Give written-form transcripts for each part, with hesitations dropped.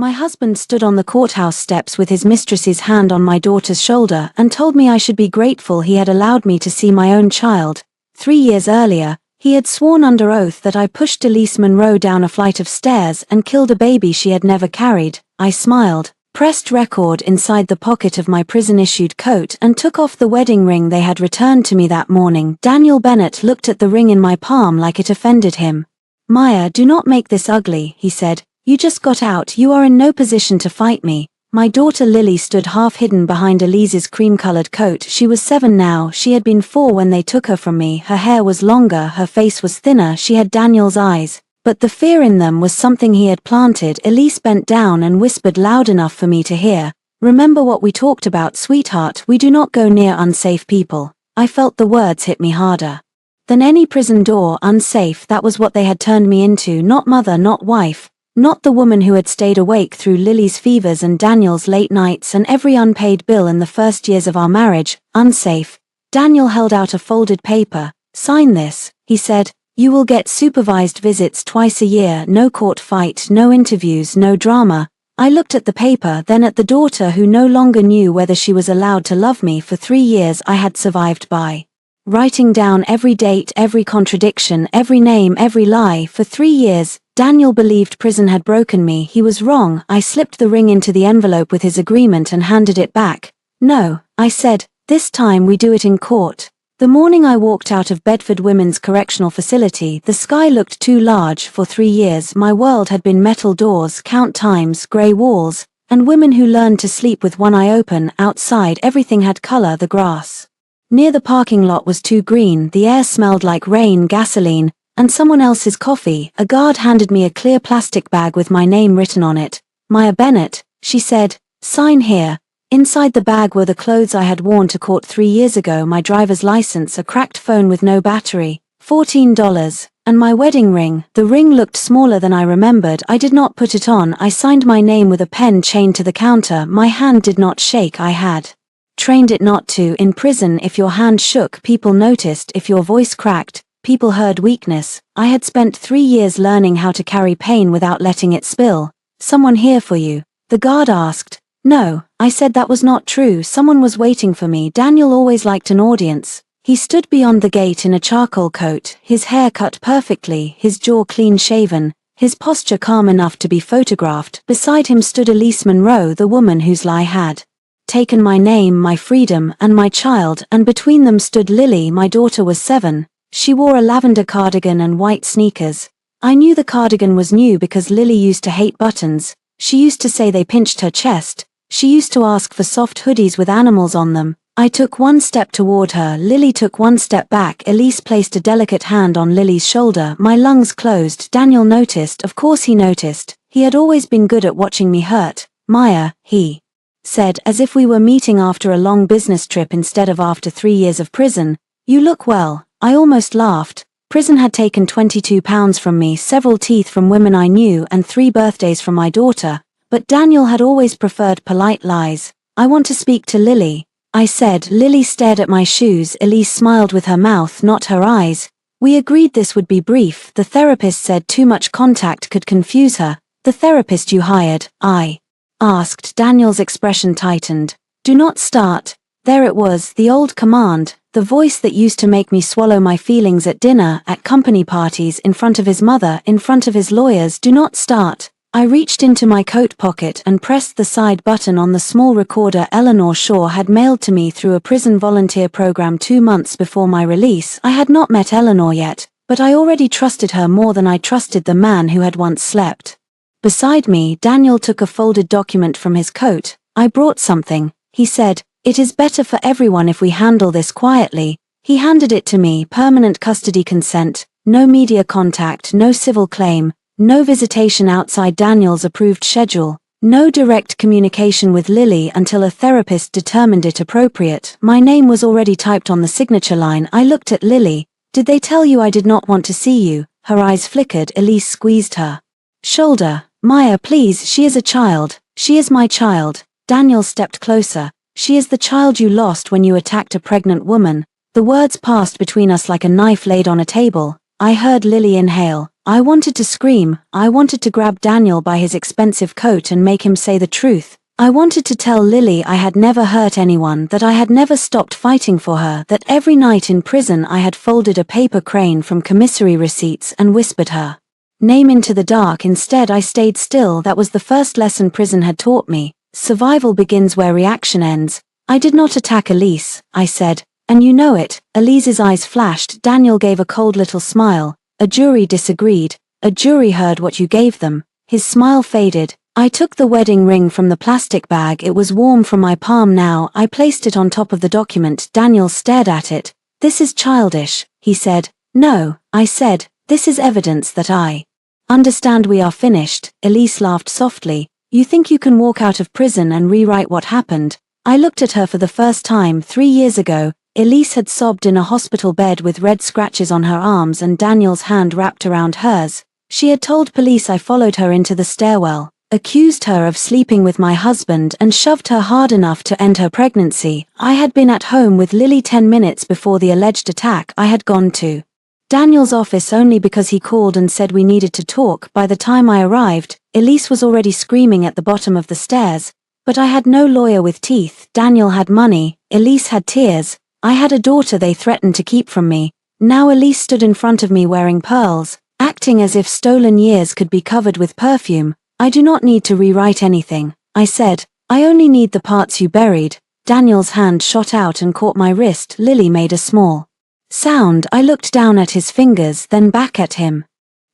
My husband stood on the courthouse steps with his mistress's hand on my daughter's shoulder and told me I should be grateful he had allowed me to see my own child. 3 years earlier, he had sworn under oath that I pushed Elise Monroe down a flight of stairs and killed a baby she had never carried. I smiled, pressed record inside the pocket of my prison-issued coat and took off the wedding ring they had returned to me that morning. Daniel Bennett looked at the ring in my palm like it offended him. "Maya, do not make this ugly," he said. "You just got out, you are in no position to fight me." My daughter Lily stood half hidden behind Elise's cream-colored coat. She was 7 now, she had been 4 when they took her from me. Her hair was longer, her face was thinner, she had Daniel's eyes, but the fear in them was something he had planted. Elise bent down and whispered loud enough for me to hear, "Remember what we talked about, sweetheart, we do not go near unsafe people." I felt the words hit me harder than any prison door. Unsafe, that was what they had turned me into. Not mother, not wife, not the woman who had stayed awake through Lily's fevers and Daniel's late nights and every unpaid bill in the first years of our marriage. Unsafe. Daniel held out a folded paper. "Sign this," he said. "You will get supervised visits twice a year, no court fight, no interviews, no drama." I looked at the paper, then at the daughter who no longer knew whether she was allowed to love me. For 3 years I had survived by writing down every date, every contradiction, every name, every lie. For 3 years, Daniel believed prison had broken me. He was wrong. I slipped the ring into the envelope with his agreement and handed it back. "No," I said, "this time we do it in court." The morning I walked out of Bedford Women's Correctional Facility, the sky looked too large. For 3 years, my world had been metal doors, count times, gray walls, and women who learned to sleep with one eye open. Outside, everything had color. The grass near the parking lot was too green, the air smelled like rain, gasoline, and someone else's coffee. A guard handed me a clear plastic bag with my name written on it. "Maya Bennett," she said, "sign here." Inside the bag were the clothes I had worn to court 3 years ago, my driver's license, a cracked phone with no battery, $14, and my wedding ring. The ring looked smaller than I remembered. I did not put it on. I signed my name with a pen chained to the counter. My hand did not shake. I had trained it not to. In prison, if your hand shook, people noticed. If your voice cracked, people heard weakness. I had spent 3 years learning how to carry pain without letting it spill. "Someone here for you?" the guard asked. "No," I said. That was not true. Someone was waiting for me. Daniel always liked an audience. He stood beyond the gate in a charcoal coat, his hair cut perfectly, his jaw clean-shaven, his posture calm enough to be photographed. Beside him stood Elise Monroe, the woman whose lie had taken my name, my freedom, and my child, and between them stood Lily. My daughter was 7. She wore a lavender cardigan and white sneakers. I knew the cardigan was new because Lily used to hate buttons. She used to say they pinched her chest. She used to ask for soft hoodies with animals on them. I took one step toward her. Lily took one step back. Elise placed a delicate hand on Lily's shoulder. My lungs closed. Daniel noticed. Of course he noticed. He had always been good at watching me hurt. "Maya," he said, as if we were meeting after a long business trip instead of after 3 years of prison, "you look well." I almost laughed. Prison had taken 22 pounds from me, several teeth from women I knew, and 3 birthdays from my daughter. But Daniel had always preferred polite lies. "I want to speak to Lily," I said. Lily stared at my shoes. Elise smiled with her mouth, not her eyes. "We agreed this would be brief. The therapist said too much contact could confuse her." "The therapist you hired?" I asked. Daniel's expression tightened. "Do not start." There it was, the old command, the voice that used to make me swallow my feelings at dinner, at company parties, in front of his mother, in front of his lawyers. "Do not start." I reached into my coat pocket and pressed the side button on the small recorder Eleanor Shaw had mailed to me through a prison volunteer program 2 months before my release. I had not met Eleanor yet, but I already trusted her more than I trusted the man who had once slept beside me. Daniel took a folded document from his coat. "I brought something," he said. "It is better for everyone if we handle this quietly." He handed it to me. Permanent custody consent, no media contact, no civil claim, no visitation outside Daniel's approved schedule, no direct communication with Lily until a therapist determined it appropriate. My name was already typed on the signature line. I looked at Lily. "Did they tell you I did not want to see you?" Her eyes flickered. Elise squeezed her shoulder. "Maya, please, she is a child. She is my child." Daniel stepped closer. "She is the child you lost when you attacked a pregnant woman." The words passed between us like a knife laid on a table. I heard Lily inhale. I wanted to scream. I wanted to grab Daniel by his expensive coat and make him say the truth. I wanted to tell Lily I had never hurt anyone, that I had never stopped fighting for her, that every night in prison I had folded a paper crane from commissary receipts and whispered her name into the dark. Instead I stayed still. That was the first lesson prison had taught me. Survival begins where reaction ends. I did not attack Elise, I said, and you know it. Elise's eyes flashed. Daniel gave a cold little smile. A jury disagreed. A jury heard what you gave them. His smile faded. I took the wedding ring from the plastic bag. It was warm from my palm now. I placed it on top of the document. Daniel stared at it. This is childish, he said. No, I said, this is evidence that I understand we are finished. Elise laughed softly. You think you can walk out of prison and rewrite what happened? I looked at her for the first time 3 years ago. Elise had sobbed in a hospital bed with red scratches on her arms and Daniel's hand wrapped around hers. She had told police I followed her into the stairwell, accused her of sleeping with my husband and shoved her hard enough to end her pregnancy. I had been at home with Lily 10 minutes before the alleged attack. I had gone to Daniel's office only because he called and said we needed to talk. By the time I arrived, Elise was already screaming at the bottom of the stairs. But I had no lawyer with teeth. Daniel had money. Elise had tears. I had a daughter they threatened to keep from me. Now Elise stood in front of me wearing pearls, acting as if stolen years could be covered with perfume. I do not need to rewrite anything, I said. I only need the parts you buried. Daniel's hand shot out and caught my wrist. Lily made a small sound. I looked down at his fingers, then back at him.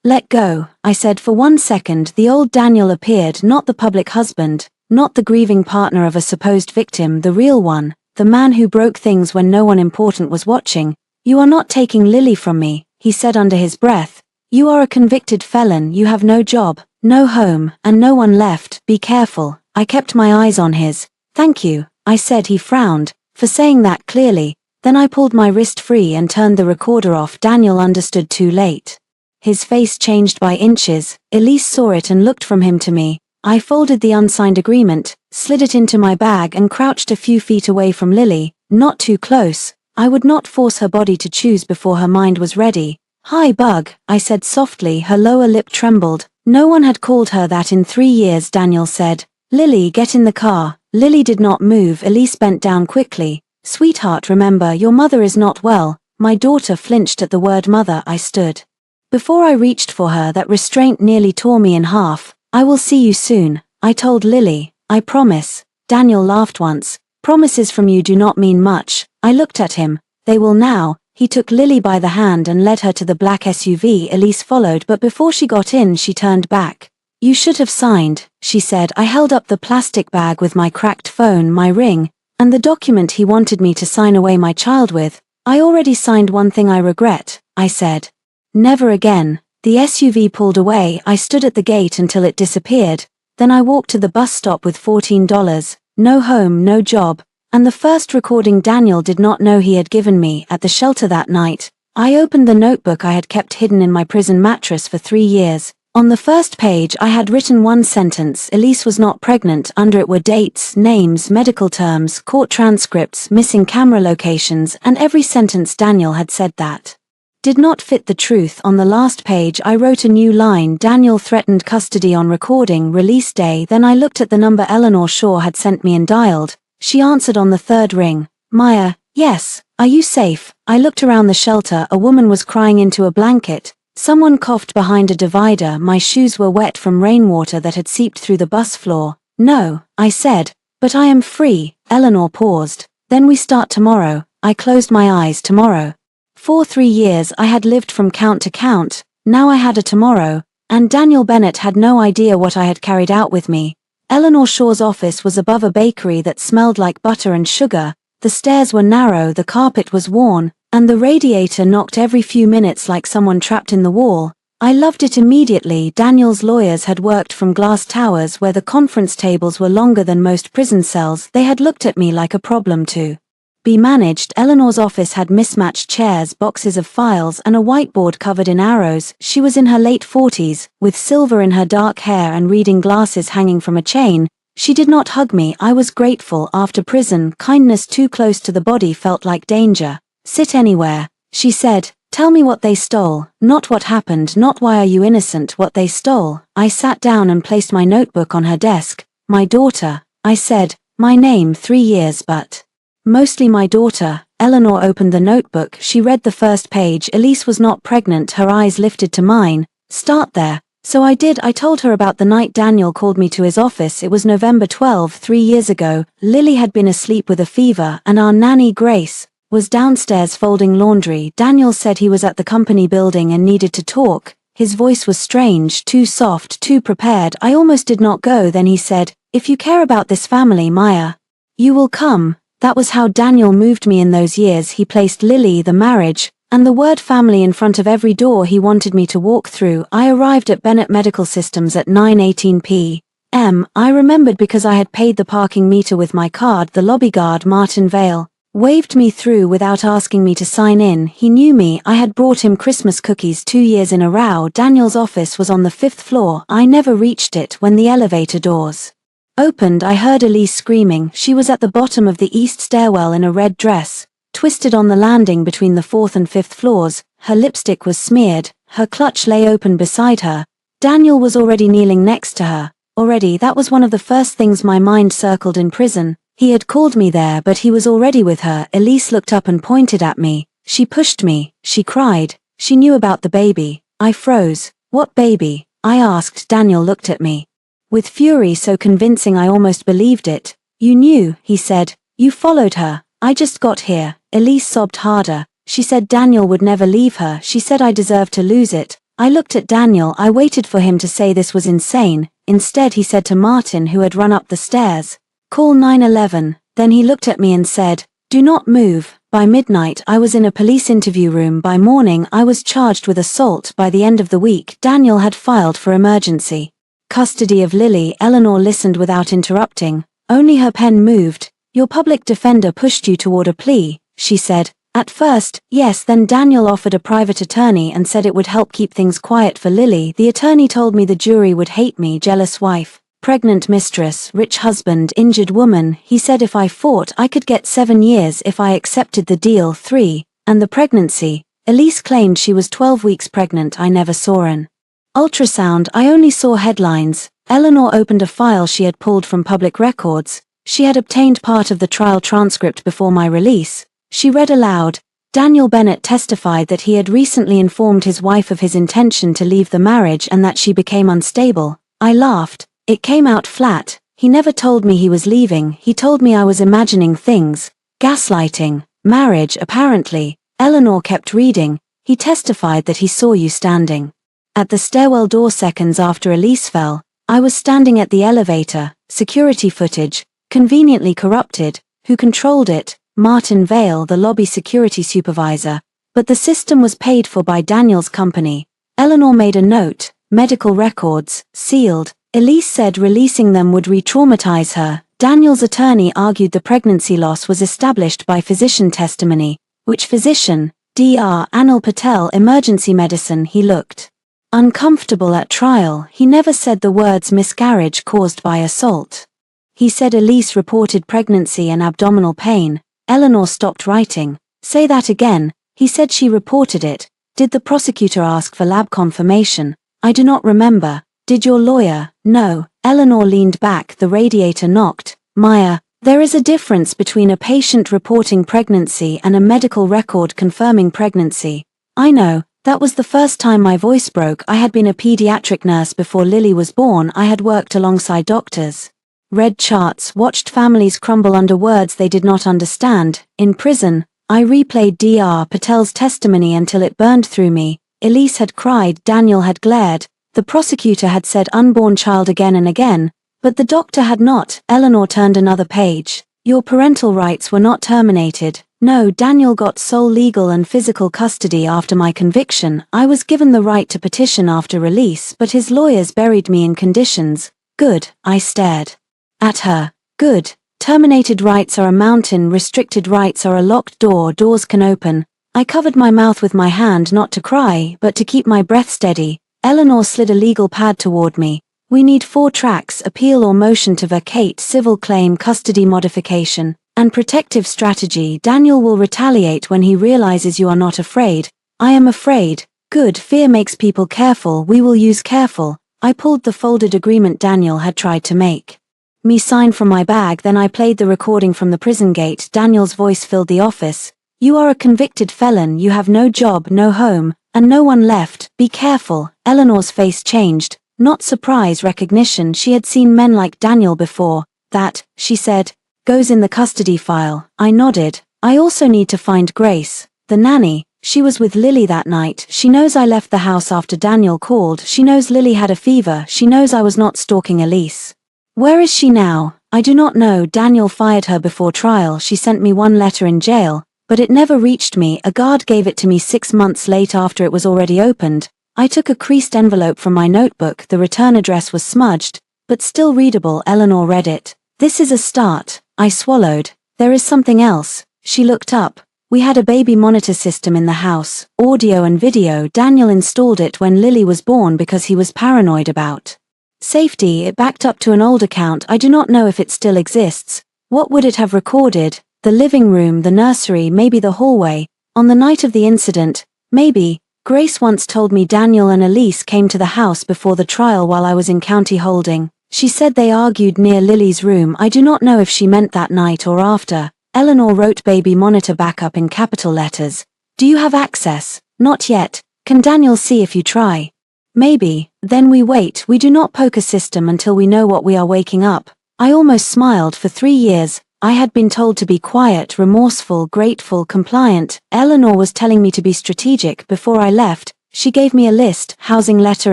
Let go, I said. For 1 second the old Daniel appeared, not the public husband, not the grieving partner of a supposed victim, the real one, the man who broke things when no one important was watching. You are not taking Lily from me, he said under his breath. You are a convicted felon. You have no job, no home, and no one left. Be careful. I kept my eyes on his. Thank you, I said. He frowned, for saying that clearly. Then I pulled my wrist free and turned the recorder off. Daniel understood too late. His face changed by inches. Elise saw it and looked from him to me. I folded the unsigned agreement, slid it into my bag and crouched a few feet away from Lily, not too close. I would not force her body to choose before her mind was ready. Hi, Bug, I said softly. Her lower lip trembled. No one had called her that in 3 years. Daniel said, Lily, get in the car. Lily did not move. Elise bent down quickly. Sweetheart, remember, your mother is not well. My daughter flinched at the word mother. I stood. Before I reached for her, that restraint nearly tore me in half. I will see you soon, I told Lily. I promise. Daniel laughed once. Promises from you do not mean much. I looked at him. They will now. He took Lily by the hand and led her to the black SUV. Elise followed, but before she got in she turned back. You should have signed, she said. I held up the plastic bag with my cracked phone, my ring, and the document he wanted me to sign away my child with. I already signed. One thing I regret, I said. Never again. The SUV pulled away. I stood at the gate until it disappeared. Then I walked to the bus stop with $14, no home, no job, and the first recording Daniel did not know he had given me at the shelter that night. I opened the notebook I had kept hidden in my prison mattress for 3 years. On the first page I had written one sentence: Elise was not pregnant. Under it were dates, names, medical terms, court transcripts, missing camera locations, and every sentence Daniel had said that did not fit the truth. On the last page I wrote a new line: Daniel threatened custody on recording release day. Then I looked at the number Eleanor Shaw had sent me and dialed. She answered on the third ring. Maya, yes, are you safe? I looked around the shelter. A woman was crying into a blanket. Someone coughed behind a divider. My shoes were wet from rainwater that had seeped through the bus floor. No, I said, but I am free. Eleanor paused. Then we start tomorrow. I closed my eyes. Tomorrow. For 3 years I had lived from count to count. Now I had a tomorrow, and Daniel Bennett had no idea what I had carried out with me. Eleanor Shaw's office was above a bakery that smelled like butter and sugar. The stairs were narrow, the carpet was worn, and the radiator knocked every few minutes like someone trapped in the wall. I loved it immediately. Daniel's lawyers had worked from glass towers where the conference tables were longer than most prison cells. They had looked at me like a problem to be managed. Eleanor's office had mismatched chairs, boxes of files, and a whiteboard covered in arrows. She was in her late 40s, with silver in her dark hair and reading glasses hanging from a chain. She did not hug me. I was grateful. After prison, kindness too close to the body felt like danger. Sit anywhere, she said. Tell me what they stole, not what happened, not why are you innocent, what they stole. I sat down and placed my notebook on her desk. My daughter, I said, my name 3 years but. Mostly my daughter. Eleanor opened the notebook, she read the first page. Elise was not pregnant, her eyes lifted to mine. Start there. So I did. I told her about the night Daniel called me to his office. It was November 12, 3 years ago. Lily had been asleep with a fever and our nanny Grace was downstairs folding laundry. Daniel said he was at the company building and needed to talk. His voice was strange, too soft, too prepared. I almost did not go. Then he said, if you care about this family, Maya, you will come. That was how Daniel moved me in those years. He placed Lily, the marriage, and the word family in front of every door he wanted me to walk through. I arrived at Bennett Medical Systems at 9:18 p.m. I remembered because I had paid the parking meter with my card. The lobby guard, Martin Vale, waved me through without asking me to sign in. He knew me. I had brought him Christmas cookies 2 years in a row. Daniel's office was on the 5th floor. I never reached it. When the elevator doors opened, I heard Elise screaming. She was at the bottom of the east stairwell in a red dress, twisted on the landing between the 4th and 5th floors. Her lipstick was smeared. Her clutch lay open beside her. Daniel was already kneeling next to her. Already, that was one of the first things my mind circled in prison. He had called me there, but he was already with her. Elise looked up and pointed at me. She pushed me. She cried. She knew about the baby. I froze. What baby? I asked. Daniel looked at me with fury so convincing I almost believed it. You knew, he said. You followed her. I just got here. Elise sobbed harder. She said Daniel would never leave her. She said I deserved to lose it. I looked at Daniel. I waited for him to say this was insane. Instead he said to Martin, who had run up the stairs, call 911. Then he looked at me and said, do not move. By midnight I was in a police interview room. By morning I was charged with assault. By the end of the week Daniel had filed for emergency custody of Lily. Eleanor listened without interrupting. Only her pen moved. Your public defender pushed you toward a plea, she said. At first, yes. Then Daniel offered a private attorney and said it would help keep things quiet for Lily. The attorney told me the jury would hate me. Jealous wife, pregnant mistress, rich husband, injured woman. He said if I fought I could get 7 years if I accepted the deal. 3. And the pregnancy. Elise claimed she was 12 weeks pregnant. I never saw an ultrasound. I only saw headlines. Eleanor opened a file she had pulled from public records. She had obtained part of the trial transcript before my release. She read aloud. Daniel Bennett testified that he had recently informed his wife of his intention to leave the marriage and that she became unstable. I laughed. It came out flat. He never told me he was leaving. He told me I was imagining things. Gaslighting. Marriage, apparently. Eleanor kept reading. He testified that he saw you standing at the stairwell door seconds after Elise fell. I was standing at the elevator. Security footage, conveniently corrupted. Who controlled it? Martin Vale, the lobby security supervisor. But the system was paid for by Daniel's company. Eleanor made a note. Medical records, sealed. Elise said releasing them would re-traumatize her. Daniel's attorney argued the pregnancy loss was established by physician testimony. Which physician? Dr. Anil Patel, emergency medicine. He looked uncomfortable at trial. He never said the words miscarriage caused by assault. He said Elise reported pregnancy and abdominal pain. Eleanor stopped writing. Say that again. He said she reported it. Did the prosecutor ask for lab confirmation? I do not remember. Did your lawyer? No. Eleanor leaned back. The radiator knocked. Maya, there is a difference between a patient reporting pregnancy and a medical record confirming pregnancy. I know. That was the first time my voice broke. I had been a pediatric nurse before Lily was born. I had worked alongside doctors, read charts, watched families crumble under words they did not understand. In prison, I replayed Dr. Patel's testimony until it burned through me. Elise had cried, Daniel had glared, the prosecutor had said unborn child again and again, but the doctor had not. Eleanor turned another page. Your parental rights were not terminated. No, Daniel got sole legal and physical custody after my conviction. I was given the right to petition after release, but his lawyers buried me in conditions. Good, I stared at her. Good. Terminated rights are a mountain, restricted rights are a locked door, doors can open. I covered my mouth with my hand not to cry, but to keep my breath steady. Eleanor slid a legal pad toward me. We need 4 tracks: appeal or motion to vacate, civil claim, custody modification, and protective strategy. Daniel will retaliate when he realizes you are not afraid. I am afraid. Good, fear makes people careful, we will use careful. I pulled the folded agreement Daniel had tried to make me sign from my bag, then I played the recording from the prison gate. Daniel's voice filled the office. You are a convicted felon, you have no job, no home, and no one left, be careful. Eleanor's face changed, not surprise, recognition. She had seen men like Daniel before. That, she said, goes in the custody file. I nodded. I also need to find Grace, the nanny. She was with Lily that night. She knows I left the house after Daniel called. She knows Lily had a fever. She knows I was not stalking Elise. Where is she now? I do not know. Daniel fired her before trial. She sent me one letter in jail, but it never reached me. A guard gave it to me 6 months late after it was already opened. I took a creased envelope from my notebook. The return address was smudged, but still readable. Eleanor read it. This is a start. I swallowed. There is something else. She looked up. We had a baby monitor system in the house, audio and video. Daniel installed it when Lily was born because he was paranoid about safety. It backed up to an old account. I do not know if it still exists. What would it have recorded? The living room, the nursery, maybe the hallway. On the night of the incident, maybe. Grace once told me Daniel and Elise came to the house before the trial while I was in county holding. She said they argued near Lily's room. I do not know if she meant that night or after. Eleanor wrote baby monitor backup in capital letters. Do you have access? Not yet. Can Daniel see if you try? Maybe. Then we wait. We do not poke a system until we know what we are waking up. I almost smiled. For 3 years, I had been told to be quiet, remorseful, grateful, compliant. Eleanor was telling me to be strategic. Before I left, she gave me a list: housing letter,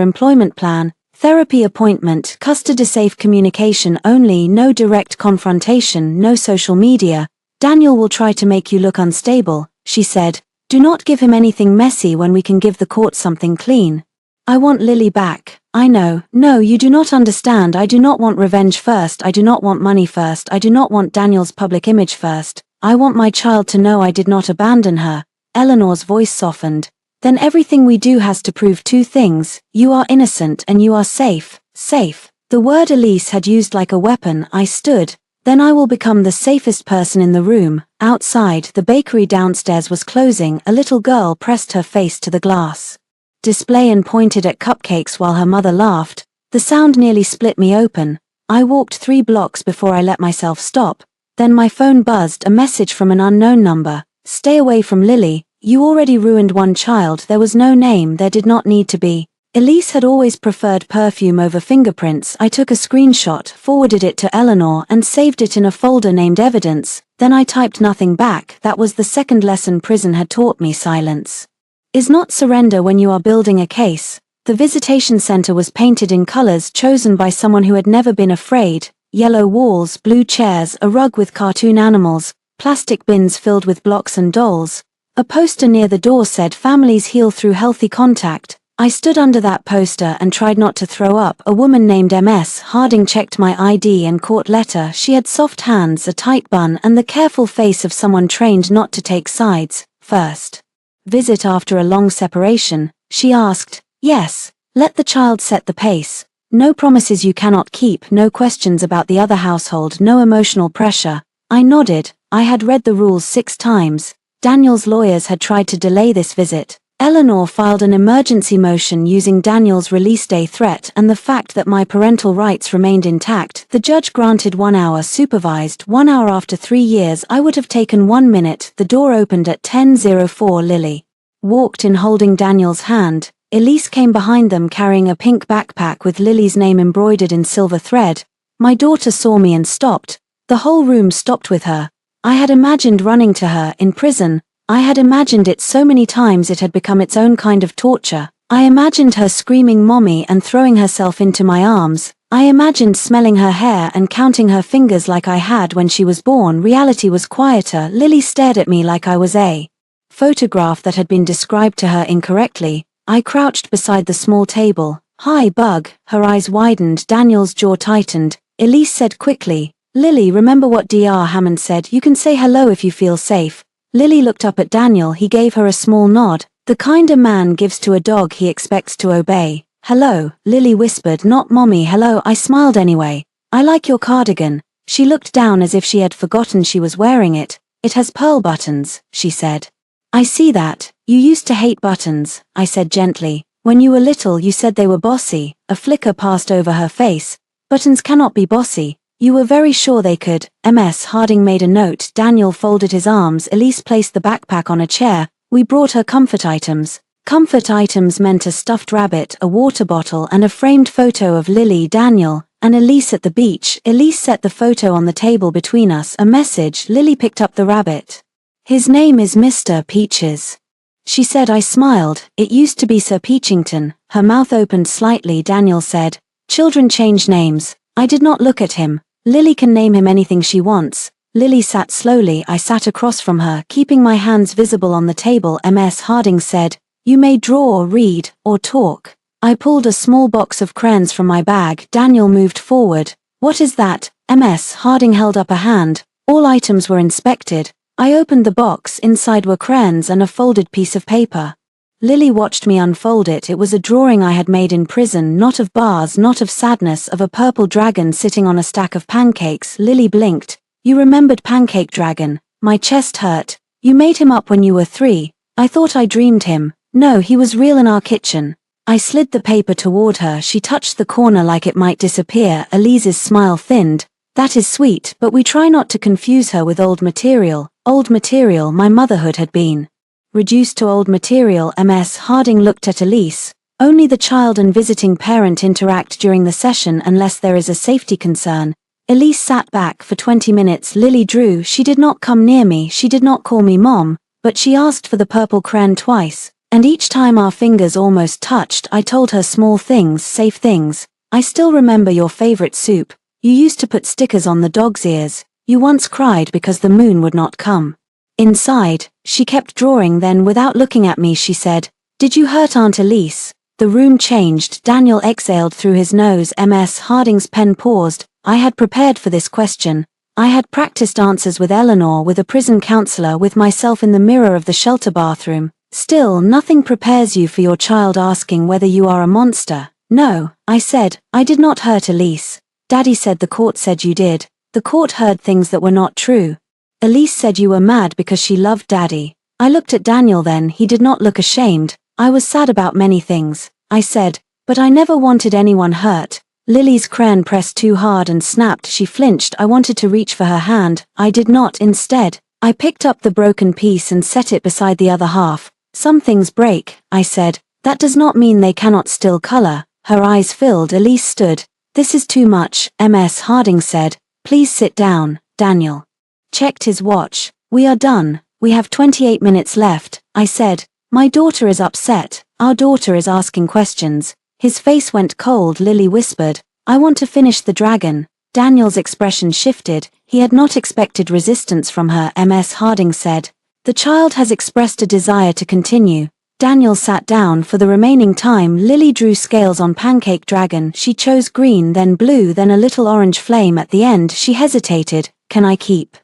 employment plan, therapy appointment, custody, safe communication only, no direct confrontation, no social media. Daniel will try to make you look unstable, she said. Do not give him anything messy when we can give the court something clean. I want Lily back. I know. No, you do not understand. I do not want revenge first. I do not want money first. I do not want Daniel's public image first. I want my child to know I did not abandon her. Eleanor's voice softened. Then everything we do has to prove 2 things. You are innocent and you are safe. Safe. The word Elise had used like a weapon. I stood. Then I will become the safest person in the room. Outside, the bakery downstairs was closing. A little girl pressed her face to the glass display and pointed at cupcakes while her mother laughed. The sound nearly split me open. I walked 3 blocks before I let myself stop. Then my phone buzzed, a message from an unknown number. Stay away from Lily. You already ruined one child. There was no name. There did not need to be. Elise had always preferred perfume over fingerprints. I took a screenshot, forwarded it to Eleanor, and saved it in a folder named Evidence. Then I typed nothing back. That was the second lesson prison had taught me: silence is not surrender when you are building a case. The visitation center was painted in colors chosen by someone who had never been afraid: yellow walls, blue chairs, a rug with cartoon animals, plastic bins filled with blocks and dolls. A poster near the door said, "Families heal through healthy contact." I stood under that poster and tried not to throw up. A woman named Ms. Harding checked my ID and court letter. She had soft hands, a tight bun, and the careful face of someone trained not to take sides. First visit after a long separation, she asked. Yes. Let the child set the pace. No promises you cannot keep, no questions about the other household, no emotional pressure. I nodded. I had read the rules 6 times. Daniel's lawyers had tried to delay this visit. Eleanor filed an emergency motion using Daniel's release day threat and the fact that my parental rights remained intact. The judge granted 1 hour supervised. 1 hour after 3 years, I would have taken 1 minute. The door opened at 10:04. Lily walked in holding Daniel's hand. Elise came behind them carrying a pink backpack with Lily's name embroidered in silver thread. My daughter saw me and stopped. The whole room stopped with her. I had imagined running to her in prison. I had imagined it so many times it had become its own kind of torture. I imagined her screaming "Mommy" and throwing herself into my arms. I imagined smelling her hair and counting her fingers like I had when she was born. Reality was quieter. Lily stared at me like I was a photograph that had been described to her incorrectly. I crouched beside the small table. "Hi, Bug." Her eyes widened. Daniel's jaw tightened. Elise said quickly, "Lily, remember what Dr. Hammond said, you can say hello if you feel safe." Lily looked up at Daniel. He gave her a small nod. The kind a man gives to a dog he expects to obey. "Hello," Lily whispered, "not Mommy, hello." I smiled anyway. "I like your cardigan." She looked down as if she had forgotten she was wearing it. "It has pearl buttons," she said. "I see that. You used to hate buttons, I said gently. When you were little you said they were bossy. A flicker passed over her face. Buttons cannot be bossy. You were very sure they could. Ms. Harding made a note. Daniel folded his arms. Elise placed the backpack on a chair. We brought her comfort items. Comfort items meant a stuffed rabbit, a water bottle and a framed photo of Lily, Daniel, and Elise at the beach. Elise set the photo on the table between us. A message. Lily picked up the rabbit. His name is Mr. Peaches, she said. I smiled. It used to be Sir Peachington. Her mouth opened slightly. Daniel said, children change names. I did not look at him. Lily can name him anything she wants. Lily sat slowly. I sat across from her, keeping my hands visible on the table. Ms. Harding said, you may draw, read, or talk. I pulled a small box of crayons from my bag. Daniel moved forward. What is that? Ms. Harding held up a hand. All items were inspected. I opened the box. Inside were crayons and a folded piece of paper. Lily watched me unfold it. It was a drawing I had made in prison, not of bars, not of sadness, of a purple dragon sitting on a stack of pancakes. Lily blinked. You remembered Pancake Dragon. My chest hurt. You made him up when you were 3. I thought I dreamed him. No, he was real in our kitchen. I slid the paper toward her. She touched the corner like it might disappear. Elise's smile thinned. That is sweet, but we try not to confuse her with old material. Old material my motherhood had been reduced to old material. Ms. Harding looked at Elise. Only the child and visiting parent interact during the session unless there is a safety concern. Elise sat back for 20 minutes. Lily drew. She did not come near me. She did not call me mom, but she asked for the purple crayon twice. And each time our fingers almost touched, I told her small things, safe things. I still remember your favorite soup. You used to put stickers on the dog's ears. You once cried because the moon would not come. Inside, she kept drawing. Then without looking at me she said, did you hurt Aunt Elise? The room changed. Daniel exhaled through his nose. Ms. Harding's pen paused. I had prepared for this question. I had practiced answers with Eleanor, with a prison counselor, with myself in the mirror of the shelter bathroom. Still, nothing prepares you for your child asking whether you are a monster. No, I said, I did not hurt Elise. Daddy said the court said you did. The court heard things that were not true. Elise said you were mad because she loved Daddy. I looked at Daniel then. He did not look ashamed. I was sad about many things. I said, but I never wanted anyone hurt. Lily's crayon pressed too hard and snapped. She flinched. I wanted to reach for her hand. I did not. Instead, I picked up the broken piece and set it beside the other half. Some things break, I said. That does not mean they cannot still color. Her eyes filled. Elise stood. This is too much. Ms. Harding said, please sit down. Daniel checked his watch. We are done. We have 28 minutes left. I said, my daughter is upset. Our daughter is asking questions. His face went cold. Lily whispered, I want to finish the dragon. Daniel's expression shifted. He had not expected resistance from her. Ms. Harding said, the child has expressed a desire to continue. Daniel sat down. For the remaining time Lily drew scales on Pancake Dragon. She chose green, then blue, then a little orange flame at the end. She hesitated. Can I keep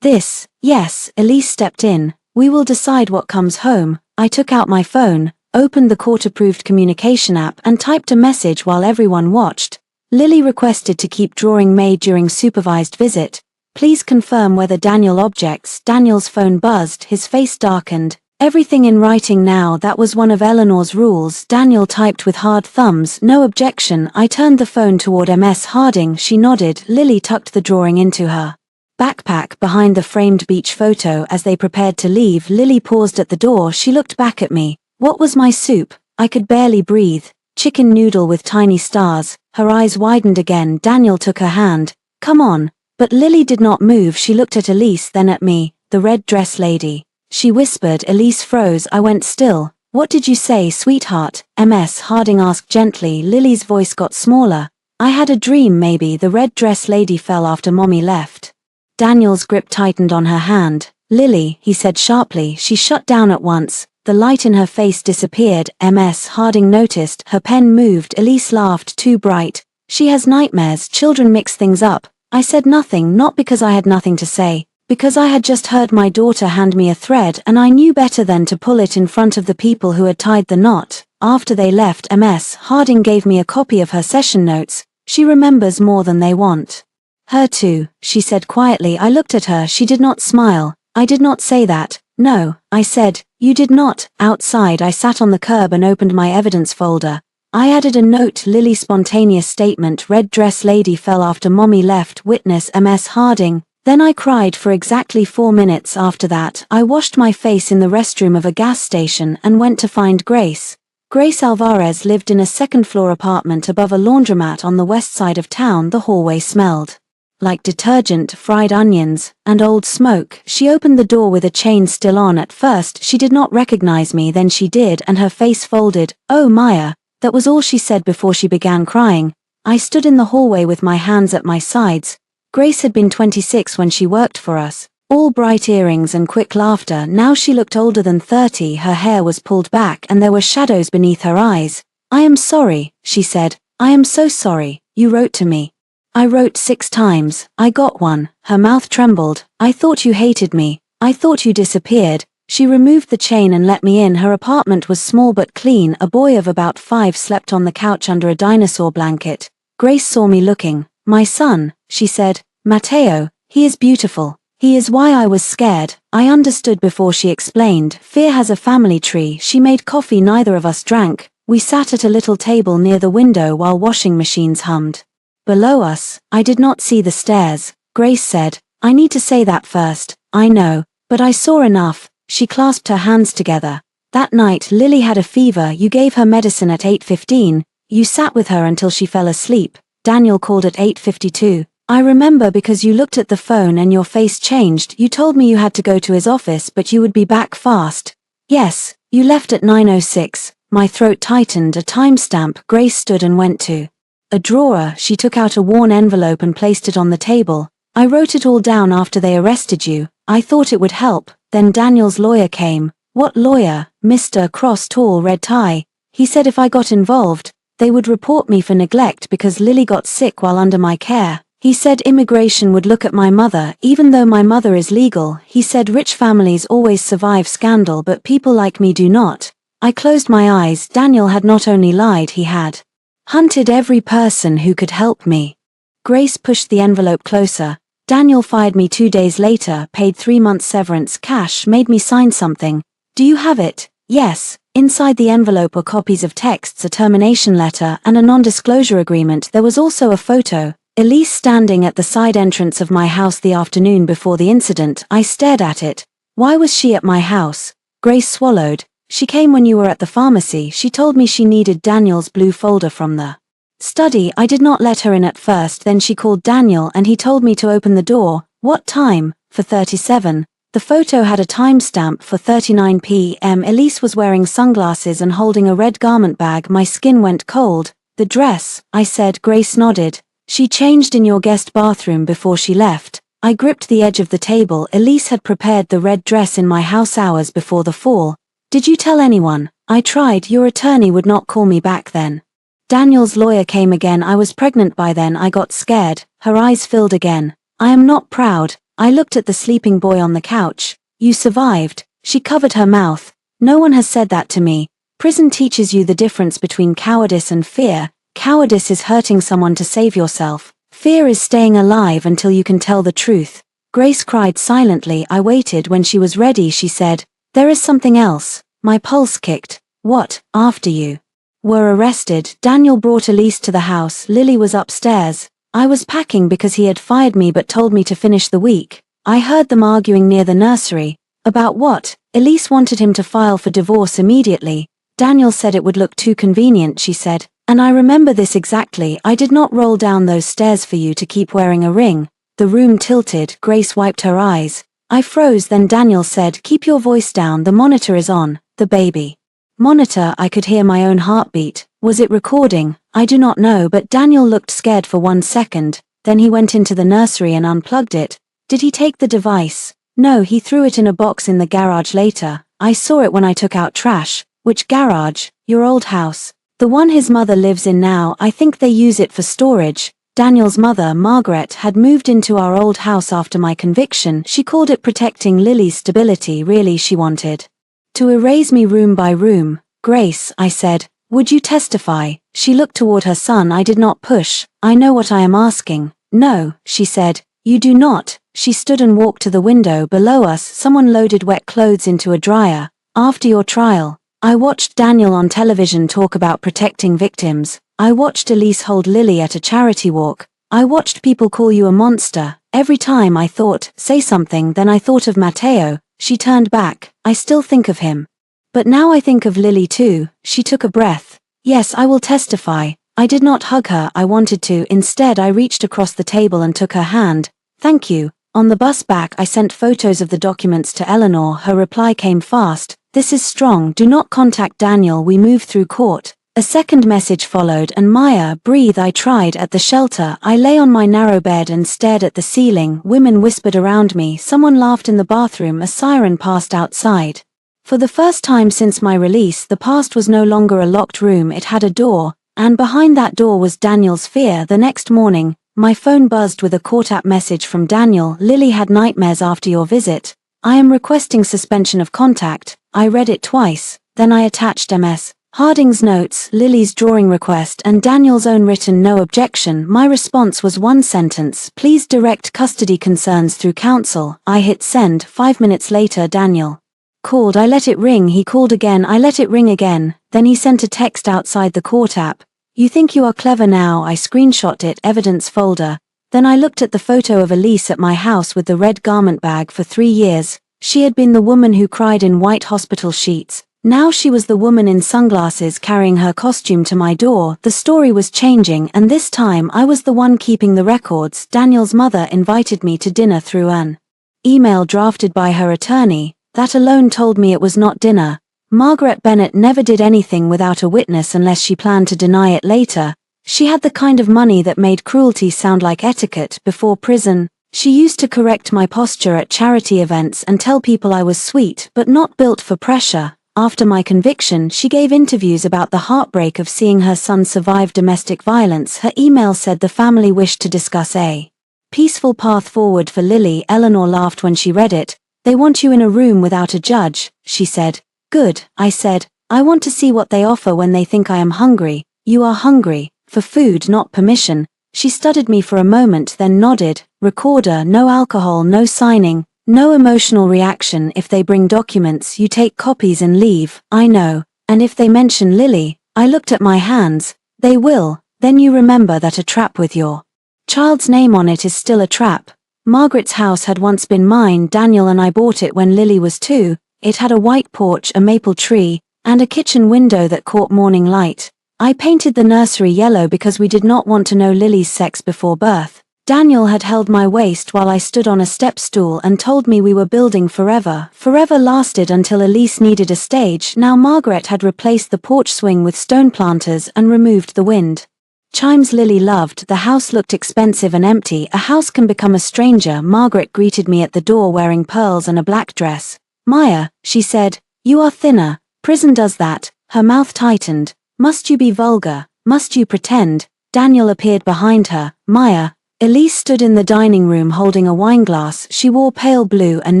this? Yes. Elise stepped in. We will decide what comes home. I took out my phone, opened the court-approved communication app and typed a message while everyone watched. Lily requested to keep drawing made during supervised visit. Please confirm whether Daniel objects. Daniel's phone buzzed. His face darkened. Everything in writing now. That was one of Eleanor's rules. Daniel typed with hard thumbs. No objection. I turned the phone toward Ms. Harding. She nodded. Lily tucked the drawing into her backpack behind the framed beach photo. As they prepared to leave, Lily paused at the door. She looked back at me. What was my soup? I could barely breathe. Chicken noodle with tiny stars. Her eyes widened again. Daniel took her hand. Come on. But Lily did not move. She looked at Elise, then at me. The red dress lady. She whispered. Elise froze. I went still. What did you say, sweetheart? Ms. Harding asked gently. Lily's voice got smaller. I had a dream. Maybe the red dress lady fell after Mommy left. Daniel's grip tightened on her hand. Lily, he said sharply. She shut down at once. The light in her face disappeared. Ms. Harding noticed. Her pen moved. Elise laughed. Too bright. She has nightmares. Children mix things up. I said nothing, not because I had nothing to say, because I had just heard my daughter hand me a thread and I knew better than to pull it in front of the people who had tied the knot. After they left, Ms. Harding gave me a copy of her session notes. She remembers more than they want her to, she said quietly. I looked at her. She did not smile. I did not say that. No, I said, You did not. Outside, I sat on the curb and opened my evidence folder. I added a note: Lily spontaneous statement, red dress lady fell after mommy left, witness MS Harding. Then I cried for exactly 4 minutes. After that, I washed my face in the restroom of a gas station and went to find Grace. Grace Alvarez lived in a second-floor apartment above a laundromat on the west side of town. The hallway smelled like detergent, fried onions, and old smoke. She opened the door with a chain still on. At first, she did not recognize me, then she did, and her face folded. "Oh, Maya." That was all she said before she began crying. I stood in the hallway with my hands at my sides. Grace had been 26 when she worked for us. All bright earrings and quick laughter. Now she looked older than 30, her hair was pulled back and there were shadows beneath her eyes. "I am sorry," she said. "I am so sorry. You wrote to me." "I wrote 6 times. I got one." Her mouth trembled. "I thought you hated me. I thought you disappeared." She removed the chain and let me in. Her apartment was small but clean. A boy of about 5 slept on the couch under a dinosaur blanket. Grace saw me looking. "My son," she said. "Mateo, he is beautiful. He is why I was scared." I understood before she explained. Fear has a family tree. She made coffee. Neither of us drank. We sat at a little table near the window while washing machines hummed. Below us, I did not see the stairs. Grace said, "I need to say that first. I know, but I saw enough." She clasped her hands together. "That night Lily had a fever. You gave her medicine at 8:15. You sat with her until she fell asleep. Daniel called at 8:52. I remember because you looked at the phone and your face changed. You told me you had to go to his office but you would be back fast." "Yes, you left at 9:06. My throat tightened. A timestamp. Grace stood and went to a drawer. She took out a worn envelope and placed it on the table. "I wrote it all down after they arrested you. I thought it would help. Then Daniel's lawyer came." "What lawyer?" "Mr. Cross, tall, red tie. He said if I got involved, they would report me for neglect because Lily got sick while under my care. He said immigration would look at my mother, even though my mother is legal. He said rich families always survive scandal but people like me do not." I closed my eyes. Daniel had not only lied, he had hunted every person who could help me. Grace pushed the envelope closer. "Daniel fired me 2 days later, paid 3 months severance cash, made me sign something. Do you have it?" "Yes." Inside the envelope were copies of texts, a termination letter, and a non-disclosure agreement. There was also a photo. Elise standing at the side entrance of my house the afternoon before the incident. I stared at it. Why was she at my house? Grace swallowed. "She came when you were at the pharmacy. She told me she needed Daniel's blue folder from the study. I did not let her in at first. Then she called Daniel and he told me to open the door." "What time?" "For 37. The photo had a timestamp for 39 p.m. Elise was wearing sunglasses and holding a red garment bag. My skin went cold. "The dress," I said. Grace nodded. "She changed in your guest bathroom before she left." I gripped the edge of the table. Elise had prepared the red dress in my house hours before the fall. "Did you tell anyone?" "I tried. Your attorney would not call me back then." Daniel's lawyer came again. I was pregnant by then. I got scared. Her eyes filled again. "I am not proud." I looked at the sleeping boy on the couch. "You survived." She covered her mouth. "No one has said that to me. Prison teaches you the difference between cowardice and fear. Cowardice is hurting someone to save yourself. Fear is staying alive until you can tell the truth." Grace cried silently. I waited. When she was ready, she said, "There is something else." My pulse kicked. "What?" "After you were arrested, Daniel brought Elise to the house. Lily was upstairs. I was packing because he had fired me but told me to finish the week. I heard them arguing near the nursery. About what? Elise wanted him to file for divorce immediately. Daniel said it would look too convenient, she said. And I remember this exactly. "I did not roll down those stairs for you to keep wearing a ring." The room tilted. Grace wiped her eyes. I froze. Then Daniel said, "Keep your voice down. The monitor is on." The baby monitor. I could hear my own heartbeat. Was it recording? I do not know, but Daniel looked scared for 1 second. Then he went into the nursery and unplugged it. "Did he take the device?" "No, he threw it in a box in the garage later. I saw it when I took out trash." "Which garage?" "Your old house. The one his mother lives in now. I think they use it for storage." Daniel's mother, Margaret, had moved into our old house after my conviction. She called it protecting Lily's stability. Really, she wanted to erase me room by room. "Grace," I said, "would you testify?" She looked toward her son. I did not push. "I know what I am asking." "No," she said. "You do not." She stood and walked to the window. Below us, someone loaded wet clothes into a dryer. After your trial, I watched Daniel on television talk about protecting victims. I watched Elise hold Lily at a charity walk. I watched people call you a monster. Every time I thought, say something, then I thought of Matteo. She turned back. I still think of him. But now I think of Lily too. She took a breath. Yes, I will testify. I did not hug her, I wanted to. Instead, I reached across the table and took her hand. Thank you. On the bus back, I sent photos of the documents to Eleanor. Her reply came fast. This is strong. Do not contact Daniel. We move through court. A second message followed, and Maya, breathe. I tried. At the shelter, I lay on my narrow bed and stared at the ceiling. Women whispered around me. Someone laughed in the bathroom. A siren passed outside. For the first time since my release, the past was no longer a locked room. It had a door, and behind that door was Daniel's fear. The next morning, my phone buzzed with a court app message from Daniel. Lily had nightmares after your visit. I am requesting suspension of contact. I read it twice. Then I attached MS. Harding's notes, Lily's drawing request, and Daniel's own written no objection. My response was one sentence: please direct custody concerns through counsel. I hit send. 5 minutes later, Daniel called. I let it ring. He called again. I let it ring again. Then he sent a text outside the court app. You think you are clever now. I screenshot it, evidence folder. Then I looked at the photo of Elise at my house with the red garment bag. For 3 years, she had been the woman who cried in white hospital sheets. Now she was the woman in sunglasses carrying her costume to my door. The story was changing, and this time I was the one keeping the records. Daniel's mother invited me to dinner through an email drafted by her attorney. That alone told me it was not dinner. Margaret Bennett never did anything without a witness unless she planned to deny it later. She had the kind of money that made cruelty sound like etiquette. Before prison, she used to correct my posture at charity events and tell people I was sweet but not built for pressure. After my conviction, she gave interviews about the heartbreak of seeing her son survive domestic violence. Her email said the family wished to discuss a peaceful path forward for Lily. Eleanor laughed when she read it. They want you in a room without a judge, she said. Good, I said. I want to see what they offer when they think I am hungry. You are hungry. For food, not permission. She studied me for a moment, then nodded. Recorder, no alcohol, no signing. No emotional reaction. If they bring documents, you take copies and leave. I know. And if they mention Lily, I looked at my hands. They will. Then you remember that a trap with your child's name on it is still a trap. Margaret's house had once been mine. Daniel and I bought it when Lily was 2. It had a white porch, a maple tree, and a kitchen window that caught morning light. I painted the nursery yellow because we did not want to know Lily's sex before birth. Daniel had held my waist while I stood on a step stool and told me we were building forever. Forever lasted until Elise needed a stage. Now Margaret had replaced the porch swing with stone planters and removed the wind chimes Lily loved. The house looked expensive and empty. A house can become a stranger. Margaret greeted me at the door wearing pearls and a black dress. Maya, she said, you are thinner. Prison does that. Her mouth tightened. Must you be vulgar? Must you pretend? Daniel appeared behind her. Maya. Elise stood in the dining room holding a wineglass. She wore pale blue and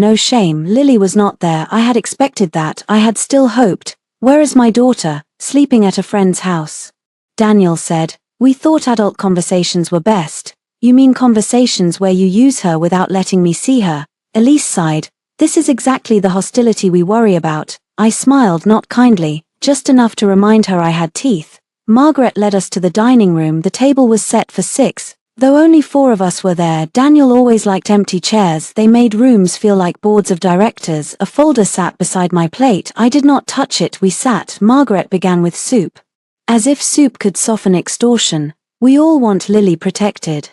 no shame. Lily was not there. I had expected that. I had still hoped. Where is my daughter? Sleeping at a friend's house. Daniel said, we thought adult conversations were best. You mean conversations where you use her without letting me see her? Elise sighed. This is exactly the hostility we worry about. I smiled, not kindly, just enough to remind her I had teeth. Margaret led us to the dining room. The table was set for 6. Though only 4 of us were there. Daniel always liked empty chairs. They made rooms feel like boards of directors. A folder sat beside my plate. I did not touch it. We sat. Margaret began with soup. As if soup could soften extortion. We all want Lily protected.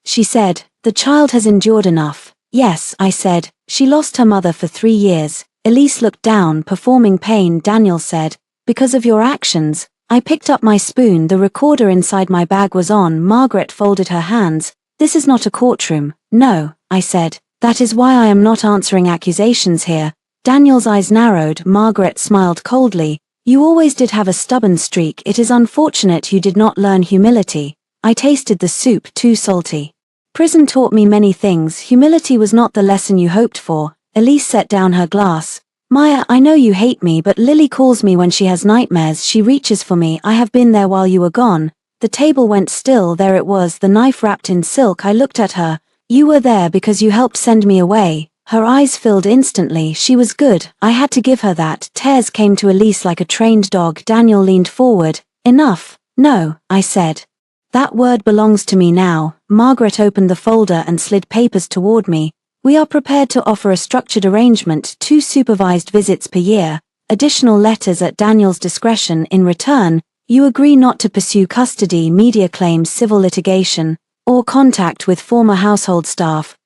She said, the child has endured enough. Yes, I said. She lost her mother for 3 years. Elise looked down, performing pain. Daniel said, because of your actions. I picked up my spoon. The recorder inside my bag was on. Margaret folded her hands. This is not a courtroom. No, I said. That is why I am not answering accusations here. Daniel's eyes narrowed. Margaret smiled coldly. You always did have a stubborn streak. It is unfortunate you did not learn humility. I tasted the soup, too salty. Prison taught me many things. Humility was not the lesson you hoped for. Elise set down her glass. Maya, I know you hate me, but Lily calls me when she has nightmares. She reaches for me. I have been there while you were gone. The table went still. There it was, the knife wrapped in silk. I looked at her. You were there because you helped send me away. Her eyes filled instantly. She was good, I had to give her that. Tears came to Elise like a trained dog. Daniel leaned forward. Enough. No, I said. That word belongs to me now. Margaret opened the folder and slid papers toward me. We are prepared to offer a structured arrangement, 2 supervised visits per year, additional letters at Daniel's discretion. In return, you agree not to pursue custody, media claims, civil litigation, or contact with former household staff.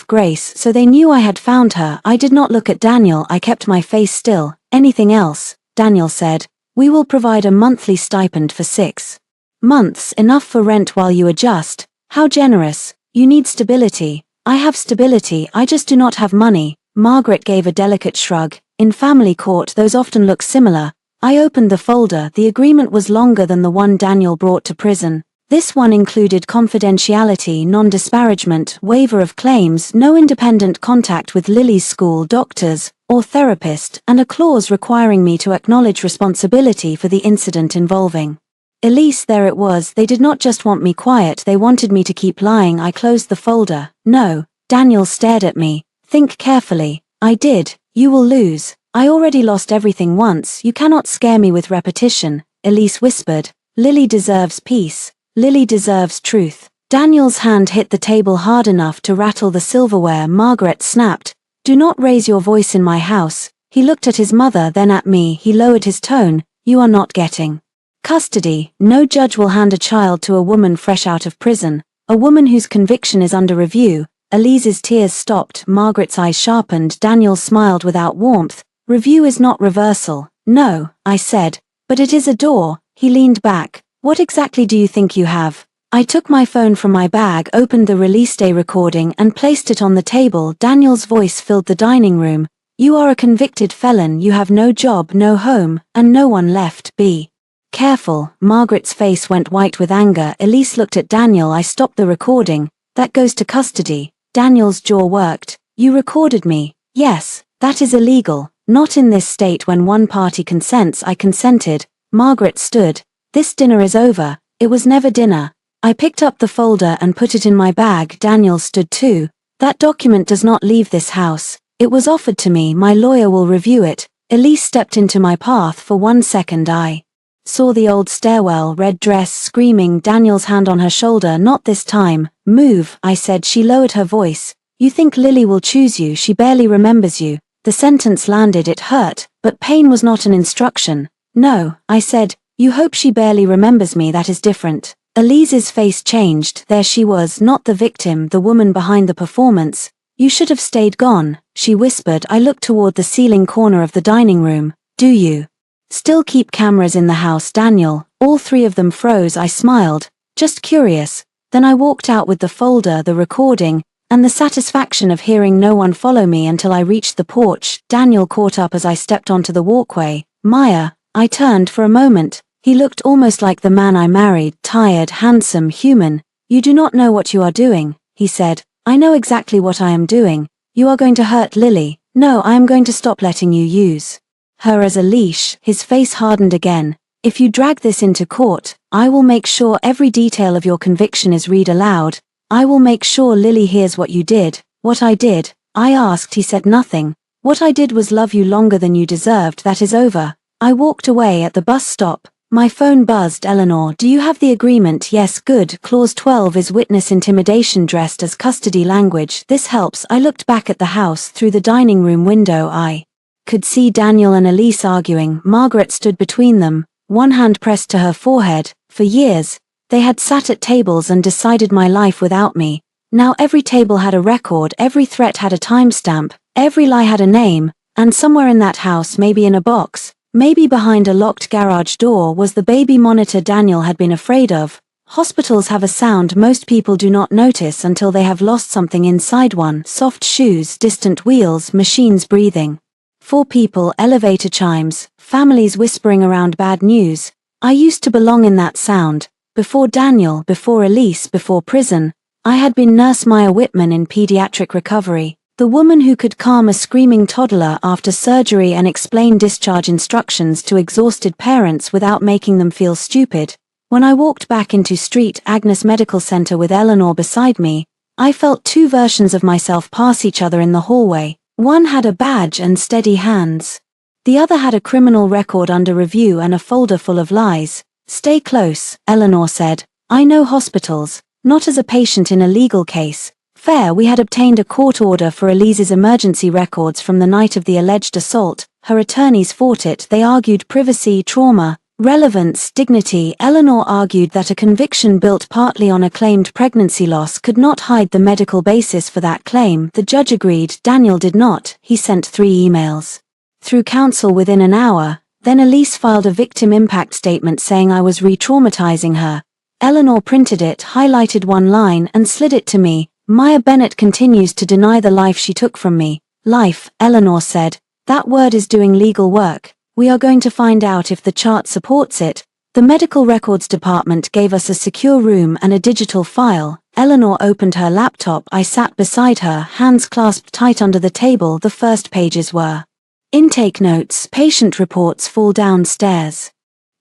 Grace. So they knew I had found her. I did not look at Daniel. I kept my face still. Anything else? Daniel said. We will provide a monthly stipend for 6 months, enough for rent while you adjust. How generous. You need stability. I have stability, I just do not have money. Margaret gave a delicate shrug. In family court those often look similar. I opened the folder. The agreement was longer than the one Daniel brought to prison. This one included confidentiality, non-disparagement, waiver of claims, no independent contact with Lily's school doctors or therapist, and a clause requiring me to acknowledge responsibility for the incident involving Elise. There it was. They did not just want me quiet, they wanted me to keep lying. I closed the folder. No. Daniel stared at me. Think carefully. I did. You will lose. I already lost everything once. You cannot scare me with repetition. Elise whispered. Lily deserves peace. Lily deserves truth. Daniel's hand hit the table hard enough to rattle the silverware. Margaret snapped. Do not raise your voice in my house. He looked at his mother, then at me. He lowered his tone. You are not getting custody. No judge will hand a child to a woman fresh out of prison, a woman whose conviction is under review. Elise's tears stopped. Margaret's eyes sharpened. Daniel smiled without warmth. Review is not reversal. No, I said. But it is a door. He leaned back. What exactly do you think you have? I took my phone from my bag, opened the release day recording and placed it on the table. Daniel's voice filled the dining room. You are a convicted felon. You have no job, no home, and no one left. Be careful. Margaret's face went white with anger. Elise looked at Daniel. I stopped the recording. That goes to custody. Daniel's jaw worked. You recorded me. Yes, that is illegal. Not in this state. When one party consents. I consented. Margaret stood. This dinner is over. It was never dinner. I picked up the folder and put it in my bag. Daniel stood too. That document does not leave this house. It was offered to me. My lawyer will review it. Elise stepped into my path. For 1 second I saw the old stairwell, red dress, screaming, Daniel's hand on her shoulder. Not this time. Move, I said. She lowered her voice. You think Lily will choose you? She barely remembers you. The sentence landed. It hurt, but pain was not an instruction. No, I said. You hope she barely remembers me. That is different. Elise's face changed. There she was, not the victim, the woman behind the performance. You should have stayed gone, she whispered. I looked toward the ceiling corner of the dining room. Do you still keep cameras in the house, Daniel? All 3 of them froze. I smiled. Just curious. Then I walked out with the folder, the recording, and the satisfaction of hearing no one follow me until I reached the porch. Daniel caught up as I stepped onto the walkway. Maya. I turned for a moment. He looked almost like the man I married, tired, handsome, human. You do not know what you are doing, he said. I know exactly what I am doing. You are going to hurt Lily. No, I am going to stop letting you use her as a leash. His face hardened again. If you drag this into court, I will make sure every detail of your conviction is read aloud. I will make sure Lily hears what you did. What I did? I asked. He said nothing. What I did was love you longer than you deserved. That is over. I walked away. At the bus stop, my phone buzzed. Eleanor, do you have the agreement? Yes, good. Clause 12 is witness intimidation dressed as custody language. This helps. I looked back at the house through the dining room window. I could see Daniel and Elise arguing. Margaret stood between them, one hand pressed to her forehead. For years, they had sat at tables and decided my life without me. Now every table had a record, every threat had a timestamp, every lie had a name, and somewhere in that house, maybe in a box, maybe behind a locked garage door, was the baby monitor Daniel had been afraid of. Hospitals have a sound most people do not notice until they have lost something inside one. Soft shoes, distant wheels, machines breathing. 4 people, elevator chimes, families whispering around bad news. I used to belong in that sound. Before Daniel, before Elise, before prison, I had been Nurse Maya Whitman in pediatric recovery. The woman who could calm a screaming toddler after surgery and explain discharge instructions to exhausted parents without making them feel stupid. When I walked back into St. Agnes Medical Center with Eleanor beside me, I felt two versions of myself pass each other in the hallway. One had a badge and steady hands. The other had a criminal record under review and a folder full of lies. Stay close, Eleanor said. I know hospitals, not as a patient in a legal case. Fair, we had obtained a court order for Elise's emergency records from the night of the alleged assault. Her attorneys fought it. They argued privacy, trauma, relevance, dignity. Eleanor argued that a conviction built partly on a claimed pregnancy loss could not hide the medical basis for that claim. The judge agreed. Daniel did not. He sent 3 emails through counsel within an hour. Then Elise filed a victim impact statement saying I was re-traumatizing her. Eleanor printed it, highlighted one line, and slid it to me. Maya Bennett continues to deny the life she took from me. Life, Eleanor said. That word is doing legal work. We are going to find out if the chart supports it. The medical records department gave us a secure room and a digital file. Eleanor opened her laptop. I sat beside her, hands clasped tight under the table. The first pages were intake notes. Patient reports fall down stairs.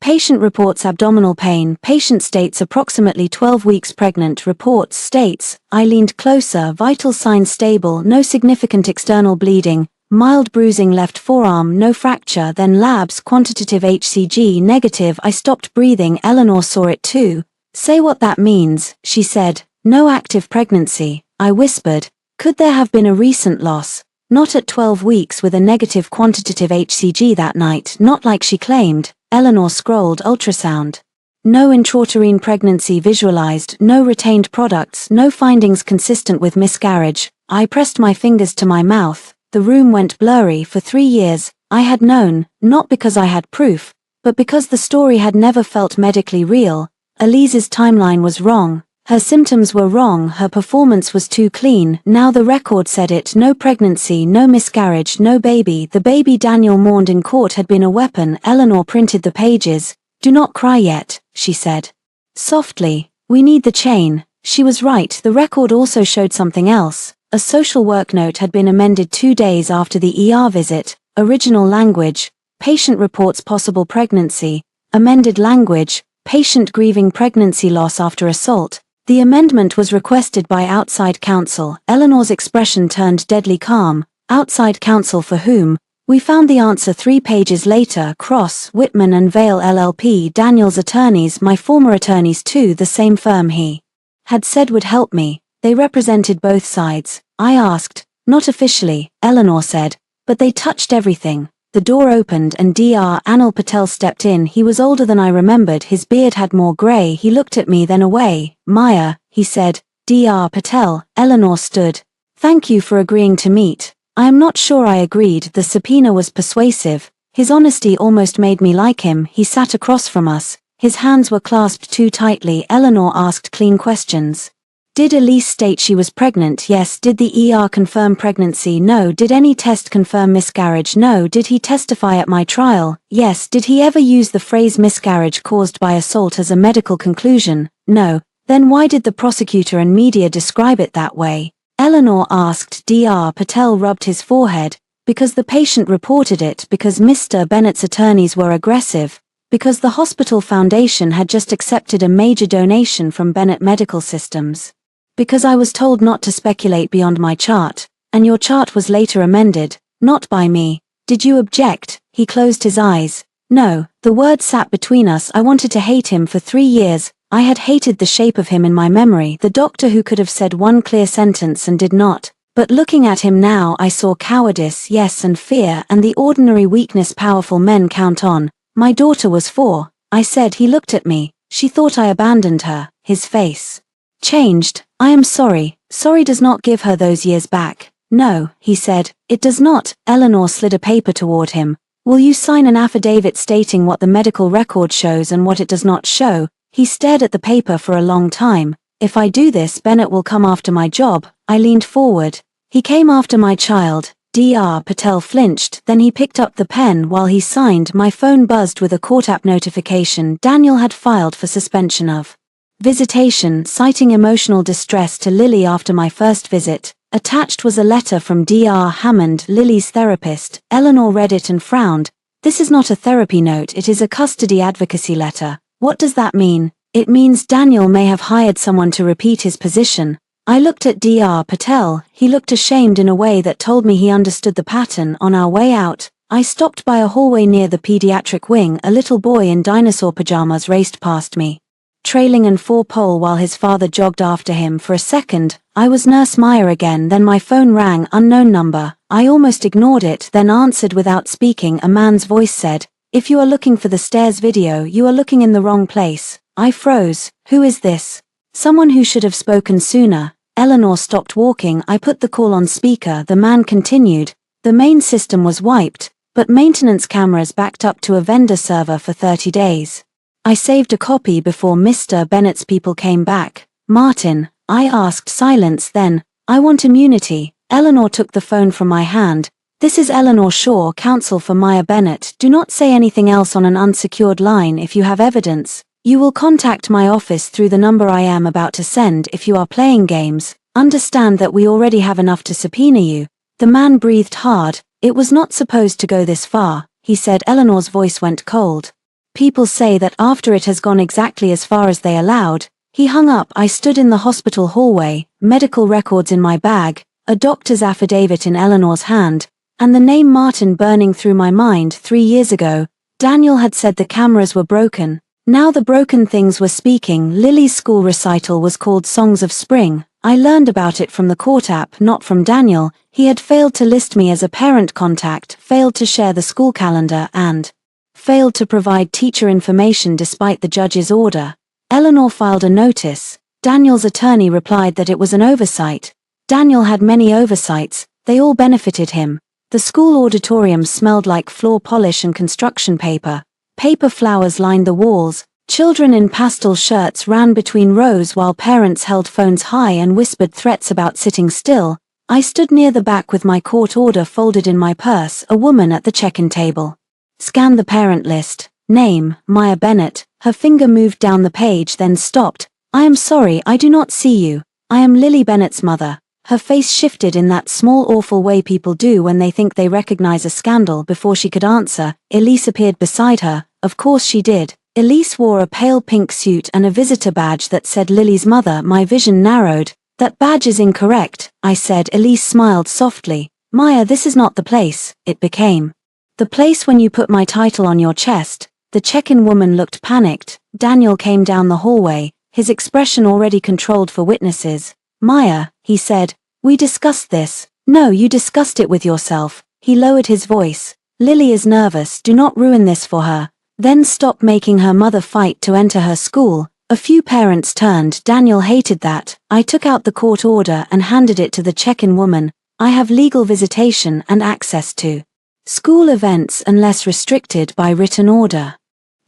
Patient reports abdominal pain. Patient states approximately 12 weeks pregnant. Reports states, I leaned closer, vital signs stable, no significant external bleeding, mild bruising left forearm, no fracture. Then labs, quantitative HCG negative. I stopped breathing. Eleanor saw it too. Say what that means, she said. No active pregnancy. I whispered. Could there have been a recent loss? Not at 12 weeks with a negative quantitative HCG that night, not like she claimed. Eleanor scrolled. Ultrasound. No intrauterine pregnancy visualized, no retained products, no findings consistent with miscarriage. I pressed my fingers to my mouth. The room went blurry. For 3 years, I had known, not because I had proof, but because the story had never felt medically real. Elise's timeline was wrong. Her symptoms were wrong. Her performance was too clean. Now the record said it. No pregnancy, no miscarriage, no baby. The baby Daniel mourned in court had been a weapon. Eleanor printed the pages. Do not cry yet, she said softly. We need the chain. She was right. The record also showed something else. A social work note had been amended 2 days after the ER visit. Original language. Patient reports possible pregnancy. Amended language. Patient grieving pregnancy loss after assault. The amendment was requested by outside counsel. Eleanor's expression turned deadly calm. Outside counsel for whom? We found the answer 3 pages later. Cross, Whitman and Vale LLP, Daniel's attorneys, my former attorneys too, the same firm he had said would help me. They represented both sides. I asked. Not officially, Eleanor said, but they touched everything. The door opened and Dr. Anil Patel stepped in. He was older than I remembered. His beard had more grey. He looked at me then away. Maya, he said. Dr. Patel. Eleanor stood. Thank you for agreeing to meet. I am not sure I agreed. The subpoena was persuasive. His honesty almost made me like him. He sat across from us. His hands were clasped too tightly. Eleanor asked clean questions. Did Elise state she was pregnant? Yes. Did the ER confirm pregnancy? No. Did any test confirm miscarriage? No. Did he testify at my trial? Yes. Did he ever use the phrase miscarriage caused by assault as a medical conclusion? No. Then why did the prosecutor and media describe it that way? Eleanor asked. Dr. Patel rubbed his forehead. Because the patient reported it, because Mr. Bennett's attorneys were aggressive, because the hospital foundation had just accepted a major donation from Bennett Medical Systems. Because I was told not to speculate beyond my chart, and your chart was later amended, not by me. Did you object? He closed his eyes. No, the word sat between us. I wanted to hate him for 3 years. I had hated the shape of him in my memory, the doctor who could have said one clear sentence and did not. But looking at him now, I saw cowardice, yes, and fear, and the ordinary weakness powerful men count on. My daughter was 4, I said. He looked at me. She thought I abandoned her. His face changed. I am sorry. Sorry does not give her those years back. No, he said, it does not. Eleanor slid a paper toward him. Will you sign an affidavit stating what the medical record shows and what it does not show? He stared at the paper for a long time. If I do this, Bennett will come after my job. I leaned forward. He came after my child. Dr. Patel flinched, then he picked up the pen. While he signed, my phone buzzed with a court app notification. Daniel had filed for suspension of visitation, citing emotional distress to Lily after my first visit. Attached was a letter from Dr. Hammond, Lily's therapist. Eleanor read it and frowned. This is not a therapy note, it is a custody advocacy letter. What does that mean? It means Daniel may have hired someone to repeat his position. I looked at Dr. Patel. He looked ashamed in a way that told me he understood the pattern. On our way out, I stopped by a hallway near the pediatric wing. A little boy in dinosaur pajamas raced past me, trailing an 4-pole while his father jogged after him. For a second, I was Nurse Meyer again. Then my phone rang. Unknown number. I almost ignored it, then answered without speaking. A man's voice said, "If you are looking for the stairs video, you are looking in the wrong place." I froze. Who is this? Someone who should have spoken sooner. Eleanor stopped walking. I put the call on speaker. The man continued. The main system was wiped, but maintenance cameras backed up to a vendor server for 30 days. I saved a copy before Mr. Bennett's people came back. Martin, I asked. Silence. Then, I want immunity. Eleanor took the phone from my hand. This is Eleanor Shaw, counsel for Maya Bennett. Do not say anything else on an unsecured line. If you have evidence, you will contact my office through the number I am about to send. If you are playing games, understand that we already have enough to subpoena you. The man breathed hard. It was not supposed to go this far, he said. Eleanor's voice went cold. People say that after it has gone exactly as far as they allowed. He hung up. I stood in the hospital hallway, medical records in my bag, a doctor's affidavit in Eleanor's hand, and the name Martin burning through my mind. 3 years ago, Daniel had said the cameras were broken. Now the broken things were speaking. Lily's school recital was called Songs of Spring. I learned about it from the court app, not from Daniel. He had failed to list me as a parent contact, failed to share the school calendar, and failed to provide teacher information despite the judge's order. Eleanor filed a notice. Daniel's attorney replied that it was an oversight. Daniel had many oversights, they all benefited him. The school auditorium smelled like floor polish and construction paper. Paper flowers lined the walls. Children in pastel shirts ran between rows while parents held phones high and whispered threats about sitting still. I stood near the back with my court order folded in my purse. A woman at the check-in table scanned the parent list. Name, Maya Bennett. Her finger moved down the page, then stopped. I am sorry, I do not see you. I am Lily Bennett's mother. Her face shifted in that small awful way people do when they think they recognize a scandal. Before she could answer, Elise appeared beside her. Of course she did. Elise wore a pale pink suit and a visitor badge that said Lily's mother. My vision narrowed. That badge is incorrect, I said. Elise smiled softly. Maya, this is not the place. It became the place when you put my title on your chest. The check-in woman looked panicked. Daniel came down the hallway, his expression already controlled for witnesses. Maya, he said, we discussed this. No, you discussed it with yourself. He lowered his voice. Lily is nervous. Do not ruin this for her. Then stop making her mother fight to enter her school. A few parents turned. Daniel hated that. I took out the court order and handed it to the check-in woman. I have legal visitation and access to school events unless restricted by written order.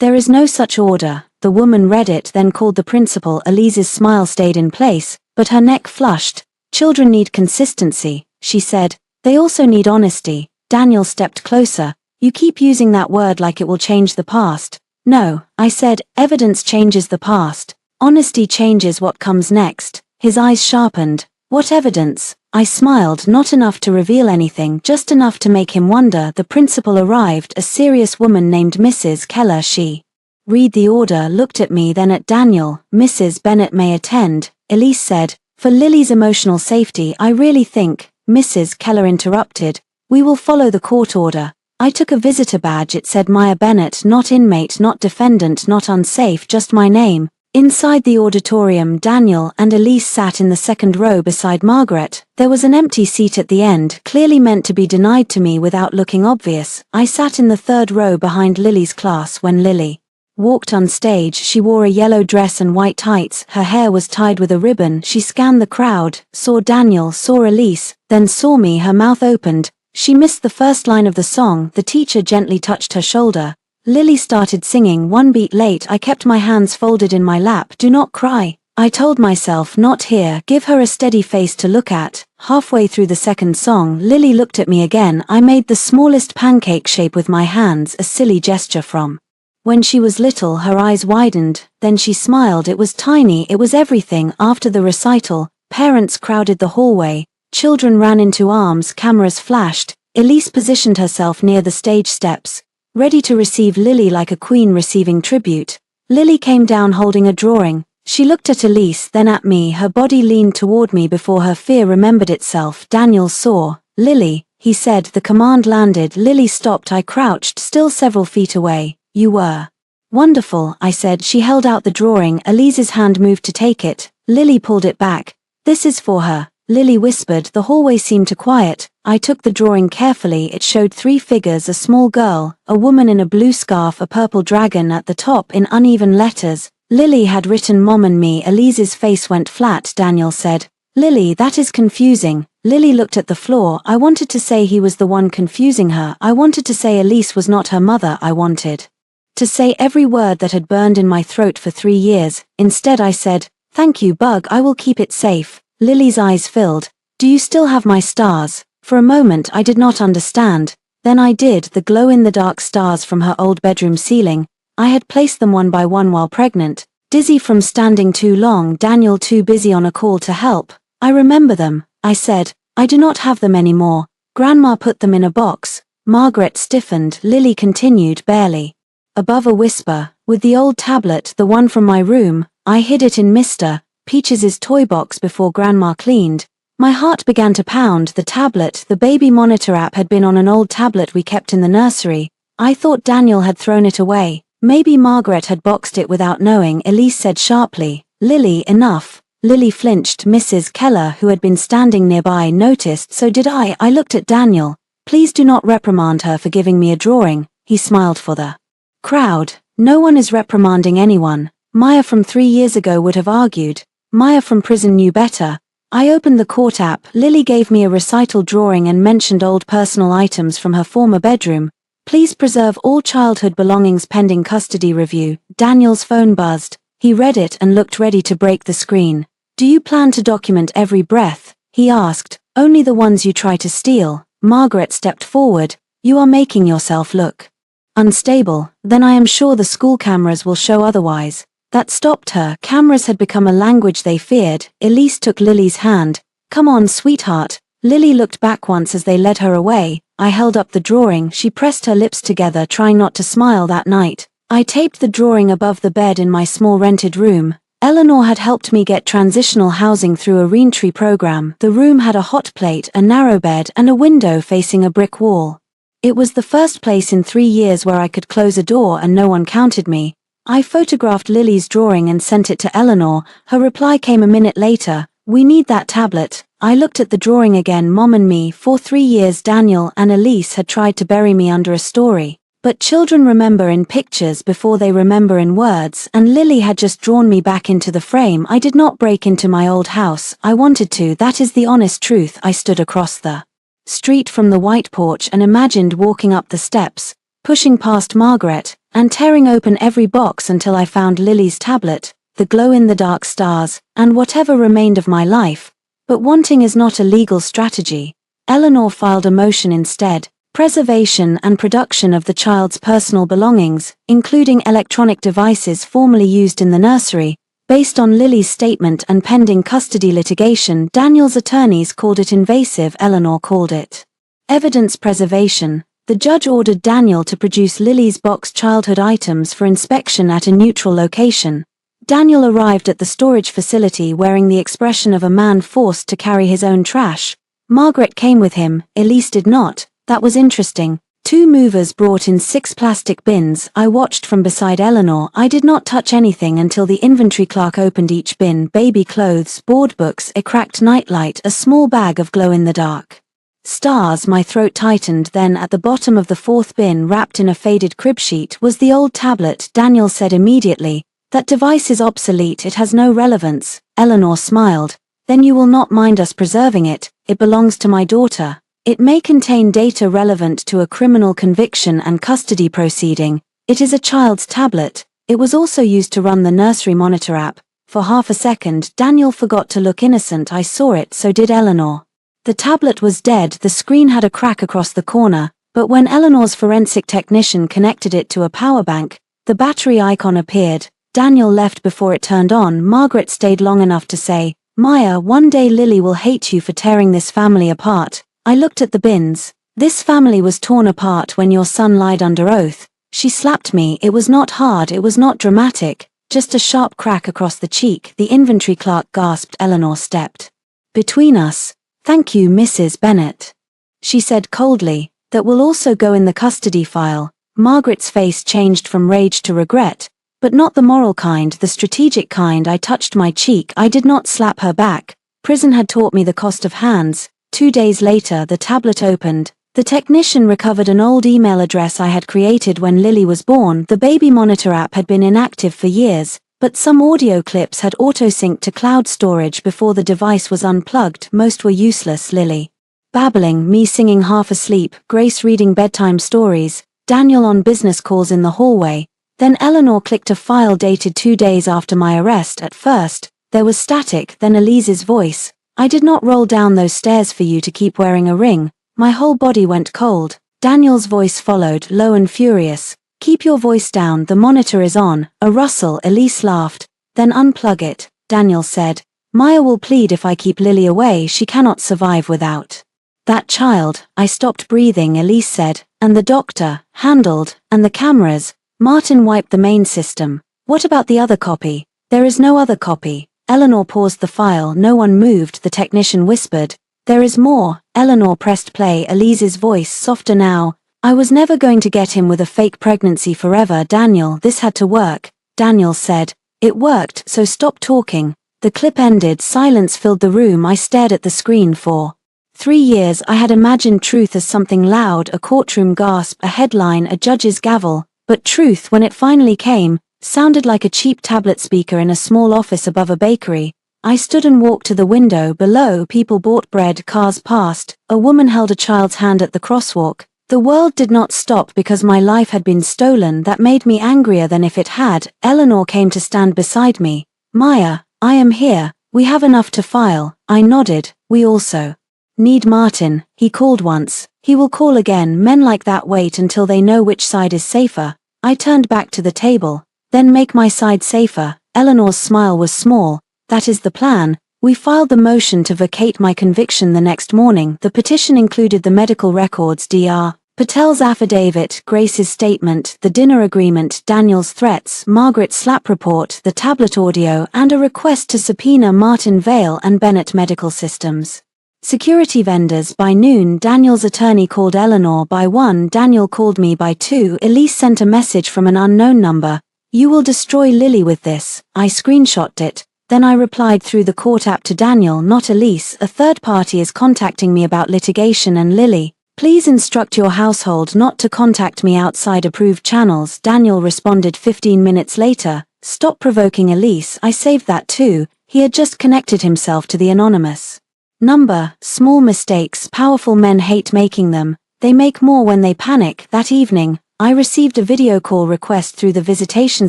There is no such order. The woman read it, then called the principal. Elise's smile stayed in place, but her neck flushed. Children need consistency, she said. They also need honesty. Daniel stepped closer. You keep using that word like it will change the past. No, I said, evidence changes the past. Honesty changes what comes next. His eyes sharpened. What evidence? I smiled, not enough to reveal anything, just enough to make him wonder. The principal arrived, a serious woman named Mrs. Keller. She read the order, looked at me, then at Daniel. Mrs. Bennett may attend, Elise said. For Lily's emotional safety, I really think, Mrs. Keller interrupted. We will follow the court order. I took a visitor badge. It said Maya Bennett, not inmate, not defendant, not unsafe, just my name. Inside the auditorium, Daniel and Elise sat in the second row beside Margaret. There was an empty seat at the end, clearly meant to be denied to me without looking obvious. I sat in the third row behind Lily's class. When Lily walked on stage, she wore a yellow dress and white tights. Her hair was tied with a ribbon. She scanned the crowd, saw Daniel, saw Elise, then saw me. Her mouth opened. She missed the first line of the song. The teacher gently touched her shoulder. Lily started singing. One beat late, I kept my hands folded in my lap. Do not cry, I told myself. Not here. Give her a steady face to look at. Halfway through the second song, Lily looked at me again. I made the smallest pancake shape with my hands, a silly gesture from when she was little. Her eyes widened, then she smiled. It was tiny, it was everything. After the recital, parents crowded the hallway. Children ran into arms, cameras flashed. Elise positioned herself near the stage steps, ready to receive Lily like a queen receiving tribute. Lily came down holding a drawing. She looked at Elise, then at me. Her body leaned toward me before her fear remembered itself. Daniel saw. Lily, he said. The command landed. Lily stopped. I crouched, still several feet away. You were wonderful, I said. She held out the drawing. Elise's hand moved to take it. Lily pulled it back. This is for her, Lily whispered. The hallway seemed to quiet. I took the drawing carefully. It showed 3 figures: a small girl, a woman in a blue scarf, a purple dragon at the top in uneven letters. Lily had written Mom and me. Elise's face went flat. Daniel said, Lily, that is confusing. Lily looked at the floor. I wanted to say he was the one confusing her. I wanted to say Elise was not her mother. I wanted to say every word that had burned in my throat for 3 years. Instead I said, thank you, Bug, I will keep it safe. Lily's eyes filled. Do you still have my stars? For a moment I did not understand. Then I did. The glow-in-the-dark stars from her old bedroom ceiling. I had placed them one by one while pregnant. Dizzy from standing too long, Daniel too busy on a call to help. I remember them, I said. I do not have them anymore. Grandma put them in a box. Margaret stiffened. Lily continued, barely above a whisper, with the old tablet, the one from my room. I hid it in Mr. Peaches's toy box before Grandma cleaned. My heart began to pound. The tablet, the baby monitor app, had been on an old tablet we kept in the nursery. I thought Daniel had thrown it away. Maybe Margaret had boxed it without knowing. Elise said sharply, Lily, enough. Lily flinched. Mrs. Keller, who had been standing nearby, noticed. So did I. I looked at Daniel. Please do not reprimand her for giving me a drawing. He smiled for the crowd. No one is reprimanding anyone. Maya from 3 years ago would have argued. Maya from prison knew better. I opened the court app. Lily gave me a recital drawing and mentioned old personal items from her former bedroom. Please preserve all childhood belongings pending custody review. Daniel's phone buzzed. He read it and looked ready to break the screen. Do you plan to document every breath? He asked. Only the ones you try to steal. Margaret stepped forward. You are making yourself look unstable. Then I am sure the school cameras will show otherwise. That stopped her. Cameras had become a language they feared. Elise took Lily's hand. Come on, sweetheart. Lily looked back once as they led her away. I held up the drawing. She pressed her lips together, trying not to smile that night. I taped the drawing above the bed in my small rented room. Eleanor had helped me get transitional housing through a reentry program. The room had a hot plate, a narrow bed, and a window facing a brick wall. It was the first place in 3 years where I could close a door and no one counted me. I photographed Lily's drawing and sent it to Eleanor. Her reply came a minute later. We need that tablet. I looked at the drawing again. Mom and me. For 3 years Daniel and Elise had tried to bury me under a story. But children remember in pictures before they remember in words, and Lily had just drawn me back into the frame. I did not break into my old house. I wanted to. That is the honest truth. I stood across the street from the white porch and imagined walking up the steps, pushing past Margaret, and tearing open every box until I found Lily's tablet, the glow-in-the-dark stars, and whatever remained of my life. But wanting is not a legal strategy. Eleanor filed a motion instead. Preservation and production of the child's personal belongings, including electronic devices formerly used in the nursery. Based on Lily's statement and pending custody litigation, Daniel's attorneys called it invasive. Eleanor called it evidence preservation. The judge ordered Daniel to produce Lily's boxed childhood items for inspection at a neutral location. Daniel arrived at the storage facility wearing the expression of a man forced to carry his own trash. Margaret came with him. Elise did not. That was interesting. 2 movers brought in 6 plastic bins. I watched from beside Eleanor. I did not touch anything until the inventory clerk opened each bin. Baby clothes, board books, a cracked nightlight, a small bag of glow-in-the-dark stars. My throat tightened. Then at the bottom of the 4th bin, wrapped in a faded crib sheet, was the old tablet. Daniel said immediately, that device is obsolete. It has no relevance. Eleanor smiled. Then you will not mind us preserving it. It belongs to my daughter. It may contain data relevant to a criminal conviction and custody proceeding. It is a child's tablet. It was also used to run the nursery monitor app. For half a second, Daniel forgot to look innocent. I saw it, so did Eleanor. The tablet was dead. The screen had a crack across the corner, but when Eleanor's forensic technician connected it to a power bank, the battery icon appeared. Daniel left before it turned on. Margaret stayed long enough to say, Maya, one day Lily will hate you for tearing this family apart. I looked at the bins. This family was torn apart when your son lied under oath. She slapped me. It was not hard. It was not dramatic. Just a sharp crack across the cheek, the inventory clerk gasped. Eleanor stepped between us. Thank you, Mrs. Bennet, she said coldly. That will also go in the custody file. Margaret's face changed from rage to regret, but not the moral kind, the strategic kind. I touched my cheek. I did not slap her back. Prison had taught me the cost of hands. 2 days later, the tablet opened. The technician recovered an old email address I had created when Lily was born. The baby monitor app had been inactive for years, but some audio clips had auto-synced to cloud storage before the device was unplugged. Most were useless. Lily babbling, me singing half asleep, Grace reading bedtime stories, Daniel on business calls in the hallway. Then Eleanor clicked a file dated 2 days after my arrest. At first, there was static, then Elise's voice. I did not roll down those stairs for you to keep wearing a ring. My whole body went cold. Daniel's voice followed, low and furious. Keep your voice down, the monitor is on. A rustle. Elise laughed. Then unplug it, Daniel said. Maya will plead if I keep Lily away. She cannot survive without that child. I stopped breathing. Elise said. And the doctor, handled, and the cameras. Martin wiped the main system. What about the other copy? There is no other copy. Eleanor paused the file. No one moved. The technician whispered. There is more. Eleanor pressed play. Elise's voice, softer now. I was never going to get him with a fake pregnancy forever. Daniel, this had to work. Daniel said. It worked, so stop talking. The clip ended. Silence filled the room. I stared at the screen for 3 years. I had imagined truth as something loud, a courtroom gasp, a headline, a judge's gavel. But truth, when it finally came, sounded like a cheap tablet speaker in a small office above a bakery. I stood and walked to the window. Below, people bought bread, cars passed, a woman held a child's hand at the crosswalk. The world did not stop because my life had been stolen. That made me angrier than if it had. Eleanor came to stand beside me. Maya, I am here. We have enough to file. I nodded. We also need Martin, he called once. He will call again. Men like that wait until they know which side is safer. I turned back to the table. Then make my side safer. Eleanor's smile was small. That is the plan. We filed the motion to vacate my conviction the next morning. The petition included the medical records, Dr. Patel's affidavit, Grace's statement, the dinner agreement, Daniel's threats, Margaret's slap report, the tablet audio, and a request to subpoena Martin Vale and Bennett Medical Systems security vendors. By noon, Daniel's attorney called Eleanor. By 1, Daniel called me. By 2, Elise sent a message from an unknown number. You will destroy Lily with this. I screenshotted it. Then I replied through the court app to Daniel, not Elise. A third party is contacting me about litigation and Lily. Please instruct your household not to contact me outside approved channels. Daniel responded 15 minutes later. Stop provoking Elise. I saved that too. He had just connected himself to the anonymous number. Small mistakes, powerful men hate making them. They make more when they panic. That evening, I received a video call request through the visitation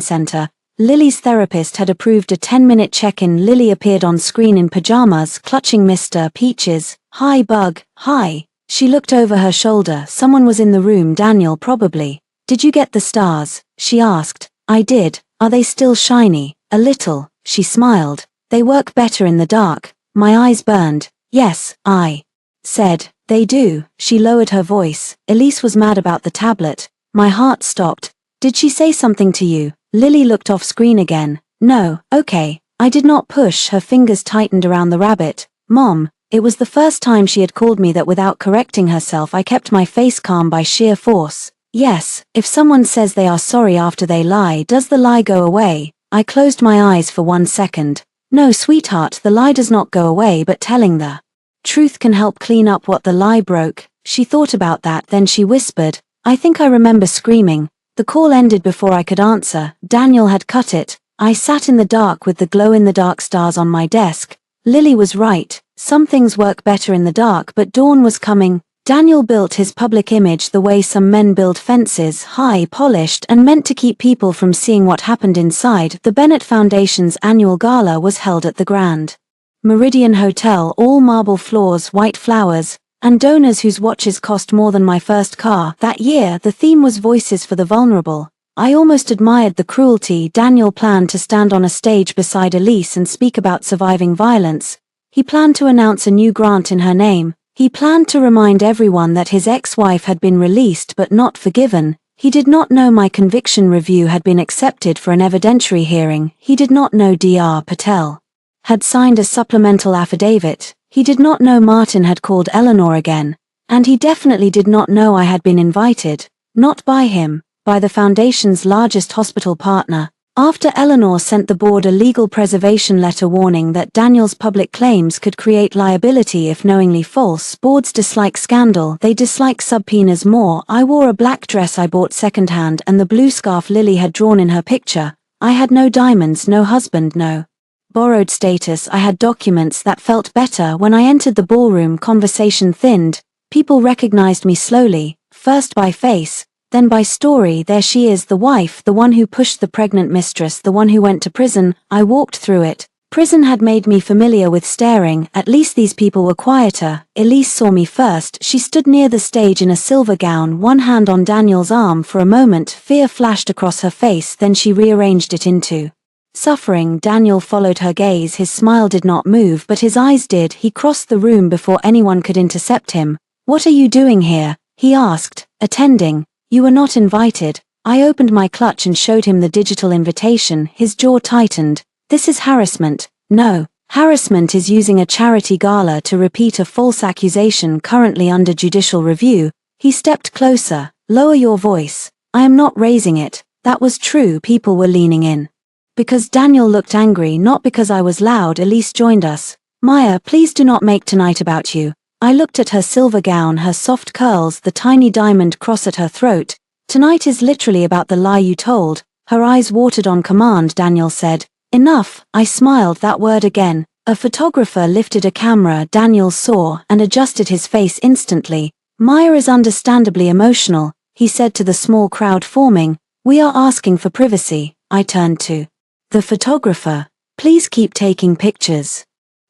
center. Lily's therapist had approved a 10-minute check-in. Lily appeared on screen in pajamas, clutching Mr. Peaches. Hi, Bug. Hi. She looked over her shoulder. Someone was in the room. Daniel, probably. Did you get the stars? She asked. I did. Are they still shiny? A little. She smiled. They work better in the dark. My eyes burned. Yes, I said. They do. She lowered her voice. Elise was mad about the tablet. My heart stopped. Did she say something to you? Lily looked off screen again. No, okay. I did not push. Her fingers tightened around the rabbit. Mom, it was the first time she had called me that without correcting herself. I kept my face calm by sheer force. Yes, if someone says they are sorry after they lie, does the lie go away? I closed my eyes for 1 second. No, sweetheart, the lie does not go away, but telling the truth can help clean up what the lie broke. She thought about that, then she whispered. I think I remember screaming. The call ended before I could answer. Daniel had cut it. I sat in the dark with the glow-in-the-dark stars on my desk. Lily was right. Some things work better in the dark, but dawn was coming. Daniel built his public image the way some men build fences, high, polished, and meant to keep people from seeing what happened inside. The Bennett Foundation's annual gala was held at the Grand Meridian Hotel, all marble floors, white flowers, and donors whose watches cost more than my first car. That year, the theme was Voices for the Vulnerable. I almost admired the cruelty. Daniel planned to stand on a stage beside Elise and speak about surviving violence. He planned to announce a new grant in her name. He planned to remind everyone that his ex-wife had been released but not forgiven. He did not know my conviction review had been accepted for an evidentiary hearing. He did not know Dr. Patel had signed a supplemental affidavit. He did not know Martin had called Eleanor again. And he definitely did not know I had been invited, not by him, by the Foundation's largest hospital partner. After Eleanor sent the board a legal preservation letter warning that Daniel's public claims could create liability if knowingly false, boards dislike scandal, they dislike subpoenas more. I wore a black dress I bought secondhand and the blue scarf Lily had drawn in her picture. I had no diamonds, no husband, no borrowed status. I had documents that felt better. When I entered the ballroom, conversation thinned. People recognized me slowly, first by face, then by story. There she is, the wife, the one who pushed the pregnant mistress, the one who went to prison. I walked through it. Prison had made me familiar with staring. At least these people were quieter. Elise saw me first. She stood near the stage in a silver gown, one hand on Daniel's arm. For a moment, fear flashed across her face, then she rearranged it into suffering. Daniel followed her gaze. His smile did not move, but his eyes did. He crossed the room before anyone could intercept him. "What are you doing here?" he asked. "Attending. You were not invited." I opened my clutch and showed him the digital invitation. His jaw tightened. "This is harassment." "No. Harassment is using a charity gala to repeat a false accusation currently under judicial review." He stepped closer. "Lower your voice." "I am not raising it." That was true. People were leaning in. Because Daniel looked angry, not because I was loud. Elise joined us. "Maya, please do not make tonight about you." I looked at her silver gown, her soft curls, the tiny diamond cross at her throat. "Tonight is literally about the lie you told." Her eyes watered. "On command," Daniel said. "Enough." I smiled. That word again. A photographer lifted a camera. Daniel saw and adjusted his face instantly. "Maya is understandably emotional," he said to the small crowd forming. "We are asking for privacy." I turned to the photographer. "Please keep taking pictures."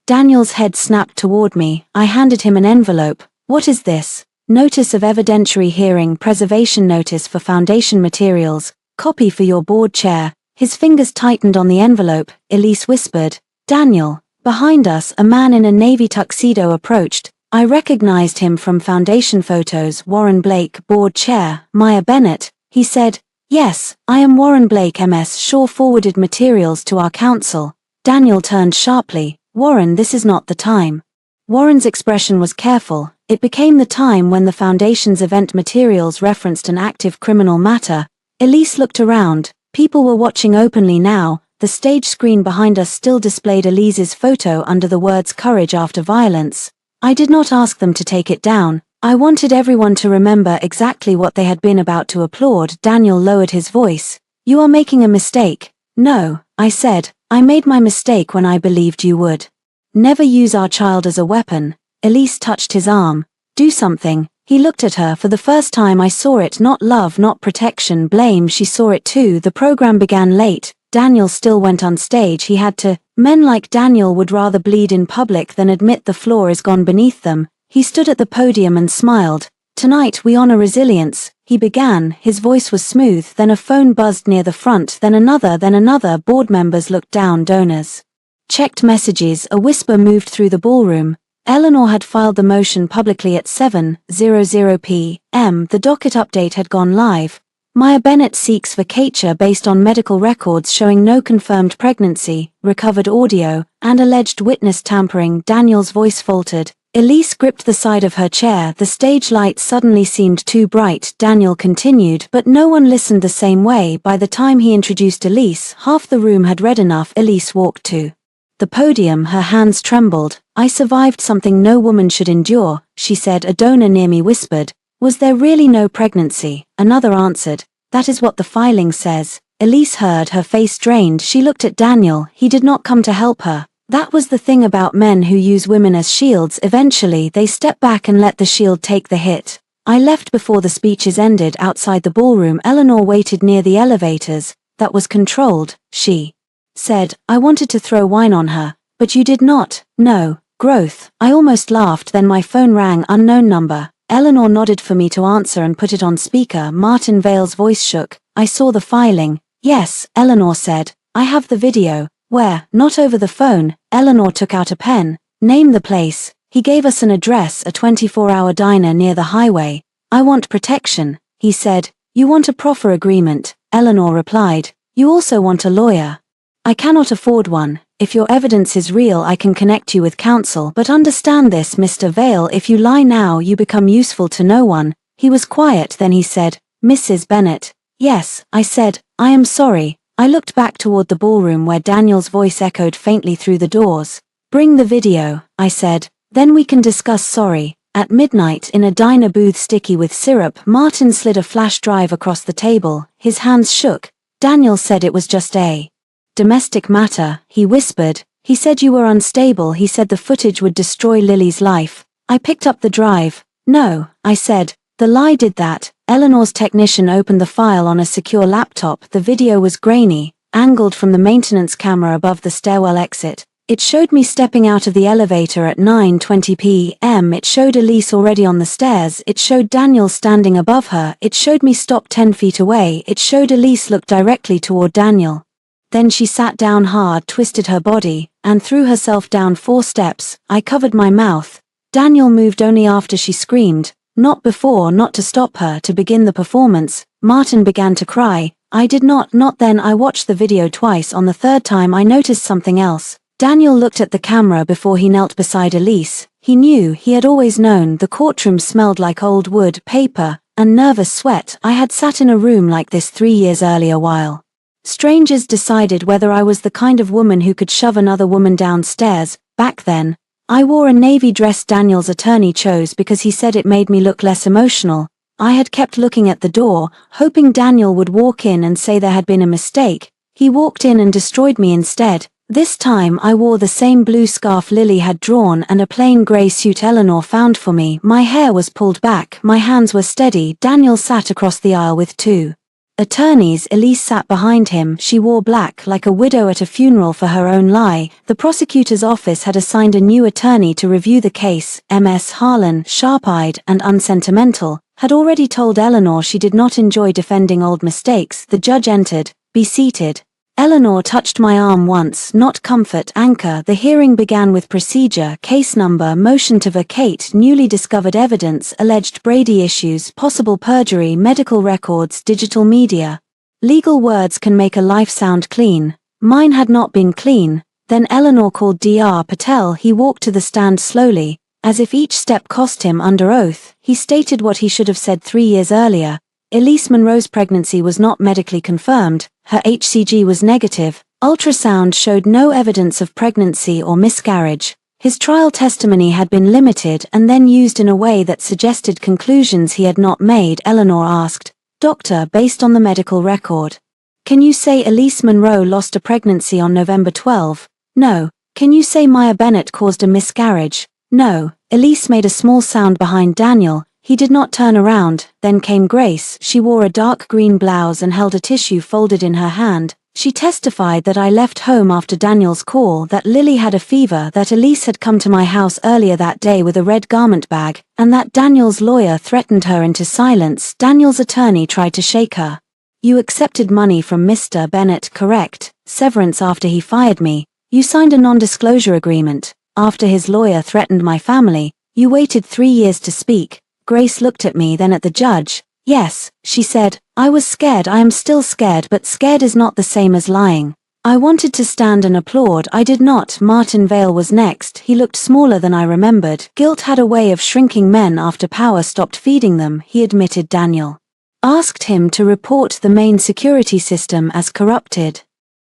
Daniel's head snapped toward me. I handed him an envelope. "What is this?" "Notice of evidentiary hearing, preservation notice for foundation materials, copy for your board chair." His fingers tightened on the envelope. Elise whispered, "Daniel." Behind us, a man in a navy tuxedo approached. I recognized him from foundation photos. "Warren Blake, board chair." "Maya Bennett," he said. "Yes, I am Warren Blake, MS. Shaw forwarded materials to our counsel." Daniel turned sharply. "Warren, this is not the time." Warren's expression was careful. It became the time when the Foundation's event materials referenced an active criminal matter. Elise looked around. People were watching openly now. The stage screen behind us still displayed Elise's photo under the words "Courage After Violence." I did not ask them to take it down. I wanted everyone to remember exactly what they had been about to applaud. Daniel lowered his voice. "You are making a mistake." "No," I said. "I made my mistake when I believed you would never use our child as a weapon." Elise touched his arm. "Do something." He looked at her. For the first time I saw it. Not love, not protection, blame. She saw it too. The program began late. Daniel still went on stage. He had to. Men like Daniel would rather bleed in public than admit the floor is gone beneath them. He stood at the podium and smiled. "Tonight we honor resilience," he began. His voice was smooth. Then a phone buzzed near the front, then another. Board members looked down. Donors checked messages. A whisper moved through the ballroom. Eleanor had filed the motion publicly at 7:00 p.m. The docket update had gone live. Maya Bennett seeks vacatur based on medical records showing no confirmed pregnancy, recovered audio, and alleged witness tampering. Daniel's voice faltered. Elise gripped the side of her chair. The stage lights suddenly seemed too bright. Daniel continued, but no one listened the same way. By the time he introduced Elise, half the room had read enough. Elise walked to the podium. Her hands trembled. "I survived something no woman should endure," she said. A donor near me whispered, "Was there really no pregnancy?" Another answered, "That is what the filing says." Elise heard, her face drained. She looked at Daniel. He did not come to help her. That was the thing about men who use women as shields. Eventually they step back and let the shield take the hit. I left before the speeches ended. Outside the ballroom, Eleanor waited near the elevators. "That was controlled," she said. "I wanted to throw wine on her, but you did not." "No. Growth." I almost laughed. Then my phone rang. Unknown number. Eleanor nodded for me to answer and put it on speaker. Martin Vale's voice shook. "I saw the filing." "Yes," Eleanor said. "I have the video." "Where?" "Not over the phone." Eleanor took out a pen. "Name the place." He gave us an address, a 24-hour diner near the highway. "I want protection," he said. You want a proffer agreement, Eleanor replied. You also want a lawyer. I cannot afford one. If your evidence is real, I can connect you with counsel, but understand this, Mr. Vale, if you lie now, you become useful to no one. He was quiet, then he said, Mrs. Bennet. Yes, I said, I am sorry. I looked back toward the ballroom where Daniel's voice echoed faintly through the doors. Bring the video, I said. Then we can discuss. Sorry. At midnight, in a diner booth sticky with syrup, Martin slid a flash drive across the table. His hands shook. Daniel said it was just a domestic matter, he whispered. He said you were unstable. He said the footage would destroy Lily's life. I picked up the drive. No, I said. The lie did that. Eleanor's technician opened the file on a secure laptop. The video was grainy, angled from the maintenance camera above the stairwell exit. It showed me stepping out of the elevator at 9:20 p.m. It showed Elise already on the stairs. It showed Daniel standing above her. It showed me stop 10 feet away. It showed Elise look directly toward Daniel. Then she sat down hard, twisted her body, and threw herself down 4 steps. I covered my mouth. Daniel moved only after she screamed. Not before, not to stop her, to begin the performance. Martin began to cry. I did not then. I watched the video twice. On the third time I noticed something else. Daniel looked at the camera before he knelt beside Elise. He knew, he had always known, the courtroom smelled like old wood, paper, and nervous sweat. I had sat in a room like this 3 years earlier while strangers decided whether I was the kind of woman who could shove another woman downstairs. Back then, I wore a navy dress Daniel's attorney chose because he said it made me look less emotional. I had kept looking at the door, hoping Daniel would walk in and say there had been a mistake. He walked in and destroyed me instead. This time I wore the same blue scarf Lily had drawn and a plain grey suit Eleanor found for me. My hair was pulled back, my hands were steady. Daniel sat across the aisle with 2 attorneys. Elise sat behind him. She wore black like a widow at a funeral for her own lie. The prosecutor's office had assigned a new attorney to review the case. Ms. Harlan, sharp-eyed and unsentimental, had already told Eleanor she did not enjoy defending old mistakes. The judge entered. Be seated. Eleanor touched my arm once. Not comfort, anchor. The hearing began with procedure, case number, motion to vacate, newly discovered evidence, alleged Brady issues, possible perjury, medical records, digital media. Legal words can make a life sound clean. Mine had not been clean. Then Eleanor called Dr. Patel. He walked to the stand slowly, as if each step cost him. Under oath, he stated what he should have said 3 years earlier. Elise Monroe's pregnancy was not medically confirmed. Her HCG was negative. Ultrasound showed no evidence of pregnancy or miscarriage. His trial testimony had been limited and then used in a way that suggested conclusions he had not made. Eleanor asked, Doctor, based on the medical record, can you say Elise Monroe lost a pregnancy on November 12? No. Can you say Maya Bennett caused a miscarriage? No. Elise made a small sound behind Daniel. He did not turn around. Then came Grace. She wore a dark green blouse and held a tissue folded in her hand. She testified that I left home after Daniel's call, that Lily had a fever, that Elise had come to my house earlier that day with a red garment bag, and that Daniel's lawyer threatened her into silence. Daniel's attorney tried to shake her. You accepted money from Mr. Bennett, correct? Severance after he fired me. You signed a non-disclosure agreement. After his lawyer threatened my family, you waited 3 years to speak. Grace looked at me, then at the judge. Yes, she said. I was scared. I am still scared, but scared is not the same as lying. I wanted to stand and applaud. I did not. Martin Vale was next. He looked smaller than I remembered. Guilt had a way of shrinking men after power stopped feeding them, he admitted. Daniel asked him to report the main security system as corrupted.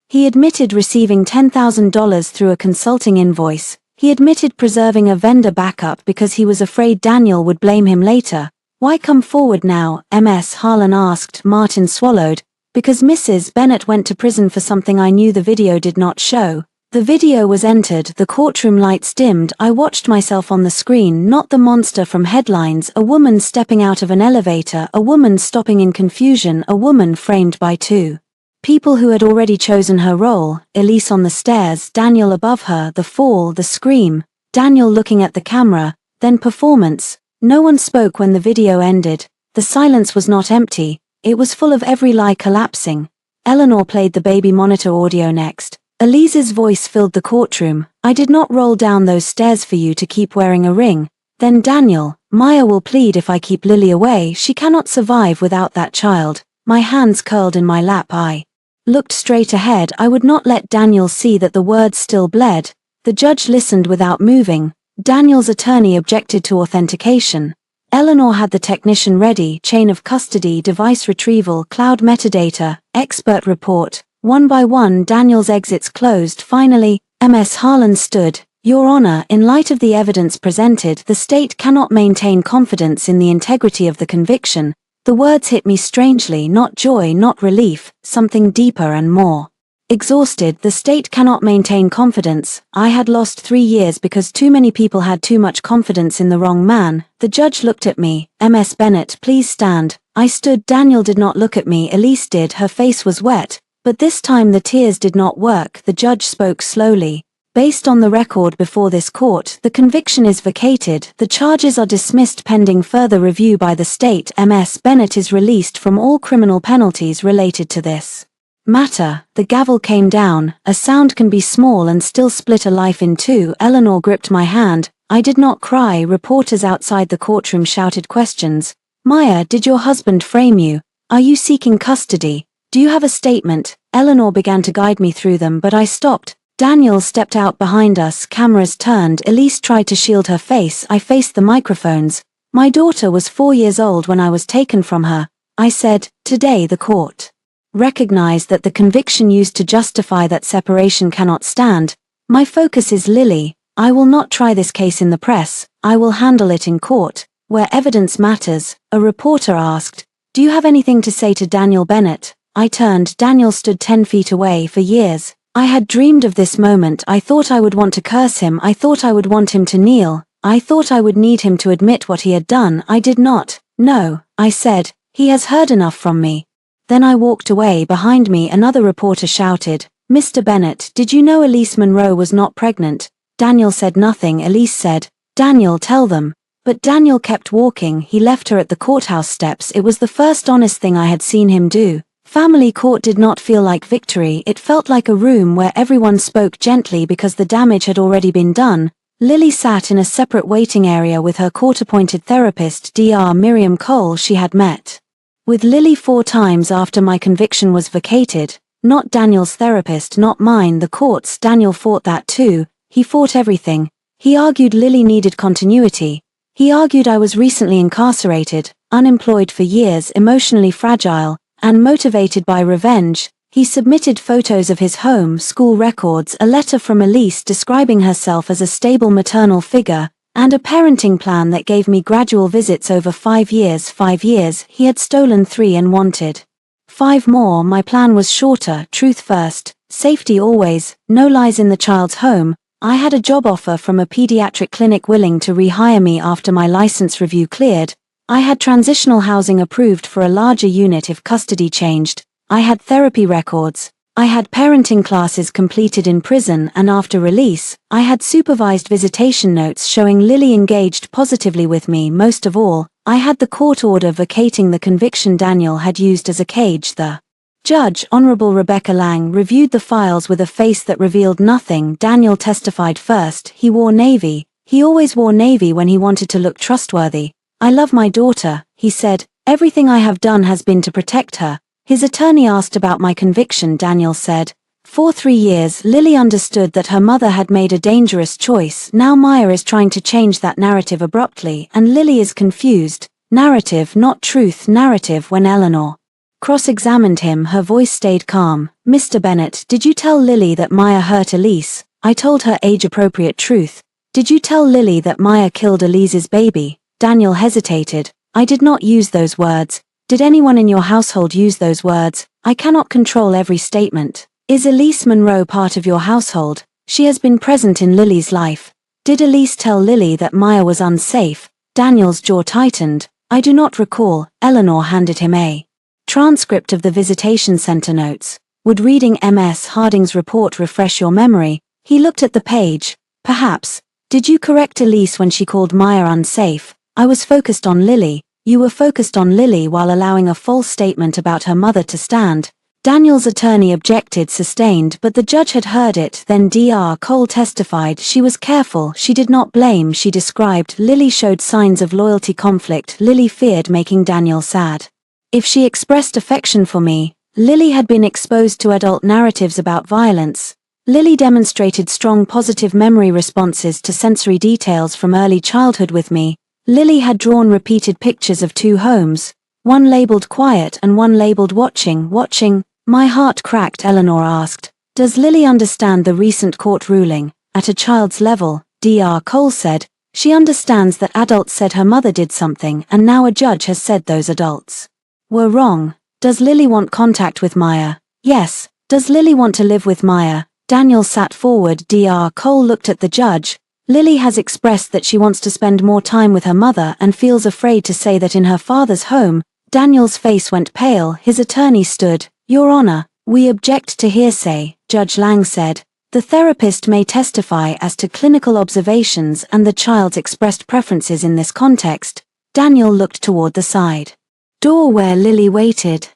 He admitted receiving $10,000 through a consulting invoice. He admitted preserving a vendor backup because he was afraid Daniel would blame him later. Why come forward now? Ms. Harlan asked. Martin swallowed. Because Mrs. Bennett went to prison for something I knew the video did not show. The video was entered, the courtroom lights dimmed. I watched myself on the screen, not the monster from headlines. A woman stepping out of an elevator, a woman stopping in confusion, a woman framed by 2 people who had already chosen her role. Elise on the stairs, Daniel above her, the fall, the scream, Daniel looking at the camera, then performance. No one spoke when the video ended. The silence was not empty, it was full of every lie collapsing. Eleanor played the baby monitor audio next. Elise's voice filled the courtroom. I did not roll down those stairs for you to keep wearing a ring. Then Daniel, Maya will plead if I keep Lily away. She cannot survive without that child. My hands curled in my lap. I looked straight ahead. I would not let Daniel see that the words still bled. The judge listened without moving. Daniel's attorney objected to authentication. Eleanor had the technician ready. Chain of custody, device retrieval, cloud metadata, expert report. One by one Daniel's exits closed. Finally, Ms. Harlan stood. Your Honor, in light of the evidence presented, the state cannot maintain confidence in the integrity of the conviction. The words hit me strangely, not joy, not relief, something deeper and more. Exhausted, the state cannot maintain confidence. I had lost 3 years because too many people had too much confidence in the wrong man. The judge looked at me. Ms. Bennett, please stand. I stood. Daniel did not look at me. Elise did. Her face was wet. But this time the tears did not work. The judge spoke slowly. Based on the record before this court, the conviction is vacated. The charges are dismissed pending further review by the state. Ms. Bennett is released from all criminal penalties related to this matter. The gavel came down. A sound can be small and still split a life in two. Eleanor gripped my hand. I did not cry. Reporters outside the courtroom shouted questions. Maya, did your husband frame you? Are you seeking custody? Do you have a statement? Eleanor began to guide me through them, but I stopped. Daniel stepped out behind us. Cameras turned. Elise tried to shield her face. I faced the microphones. My daughter was 4 years old when I was taken from her. I said, today the court recognized that the conviction used to justify that separation cannot stand. My focus is Lily. I will not try this case in the press. I will handle it in court, where evidence matters. A reporter asked, do you have anything to say to Daniel Bennett? I turned. Daniel stood 10 feet away. For years, I had dreamed of this moment. I thought I would want to curse him. I thought I would want him to kneel. I thought I would need him to admit what he had done. I did not. No, I said, he has heard enough from me. Then I walked away. Behind me another reporter shouted, Mr. Bennett, did you know Elise Monroe was not pregnant? Daniel said nothing. Elise said, Daniel, tell them. But Daniel kept walking. He left her at the courthouse steps. It was the first honest thing I had seen him do. Family court did not feel like victory. It felt like a room where everyone spoke gently because the damage had already been done. Lily sat in a separate waiting area with her court-appointed therapist, Dr. Miriam Cole. She had met with Lily 4 times after my conviction was vacated. Not Daniel's therapist, not mine, the court's. Daniel fought that too. He fought everything. He argued Lily needed continuity. He argued I was recently incarcerated, unemployed for years, emotionally fragile, and motivated by revenge. He submitted photos of his home, school records, a letter from Elise describing herself as a stable maternal figure, and a parenting plan that gave me gradual visits over 5 years. 5 years, he had stolen 3 and wanted 5 more. My plan was shorter, truth first, safety always, no lies in the child's home. I had a job offer from a pediatric clinic willing to rehire me after my license review cleared. I had transitional housing approved for a larger unit if custody changed. I had therapy records. I had parenting classes completed in prison, and after release, I had supervised visitation notes showing Lily engaged positively with me. Most of all, I had the court order vacating the conviction Daniel had used as a cage. The judge, Honorable Rebecca Lang, reviewed the files with a face that revealed nothing. Daniel testified first. He wore navy. He always wore navy when he wanted to look trustworthy. I love my daughter, he said. Everything I have done has been to protect her. His attorney asked about my conviction. Daniel said, for 3 years, Lily understood that her mother had made a dangerous choice. Now Maya is trying to change that narrative abruptly, and Lily is confused. Narrative, not truth. Narrative. When Eleanor cross-examined him, her voice stayed calm. Mr. Bennett, did you tell Lily that Maya hurt Elise? I told her age-appropriate truth. Did you tell Lily that Maya killed Elise's baby? Daniel hesitated. I did not use those words. Did anyone in your household use those words? I cannot control every statement. Is Elise Monroe part of your household? She has been present in Lily's life. Did Elise tell Lily that Maya was unsafe? Daniel's jaw tightened. I do not recall. Eleanor handed him a transcript of the visitation center notes. Would reading Ms. Harding's report refresh your memory? He looked at the page. Perhaps. Did you correct Elise when she called Maya unsafe? I was focused on Lily. You were focused on Lily while allowing a false statement about her mother to stand. Daniel's attorney objected sustained, but the judge had heard it. Then Dr. Cole testified she was careful, she did not blame, she described. Lily showed signs of loyalty conflict. Lily feared making Daniel sad. If she expressed affection for me, Lily had been exposed to adult narratives about violence. Lily demonstrated strong positive memory responses to sensory details from early childhood with me. Lily had drawn repeated pictures of two homes, one labeled quiet and one labeled watching. My heart cracked. Eleanor asked, "Does Lily understand the recent court ruling?" At a child's level, Dr. Cole said, "She understands that adults said her mother did something and now a judge has said those adults were wrong." "Does Lily want contact with Maya?" "Yes." "Does Lily want to live with Maya?" Daniel sat forward. Dr. Cole looked at the judge. "Lily has expressed that she wants to spend more time with her mother and feels afraid to say that in her father's home." Daniel's face went pale. His attorney stood. "Your Honor, we object to hearsay," Judge Lang said. "The therapist may testify as to clinical observations and the child's expressed preferences in this context." Daniel looked toward the side door where Lily waited.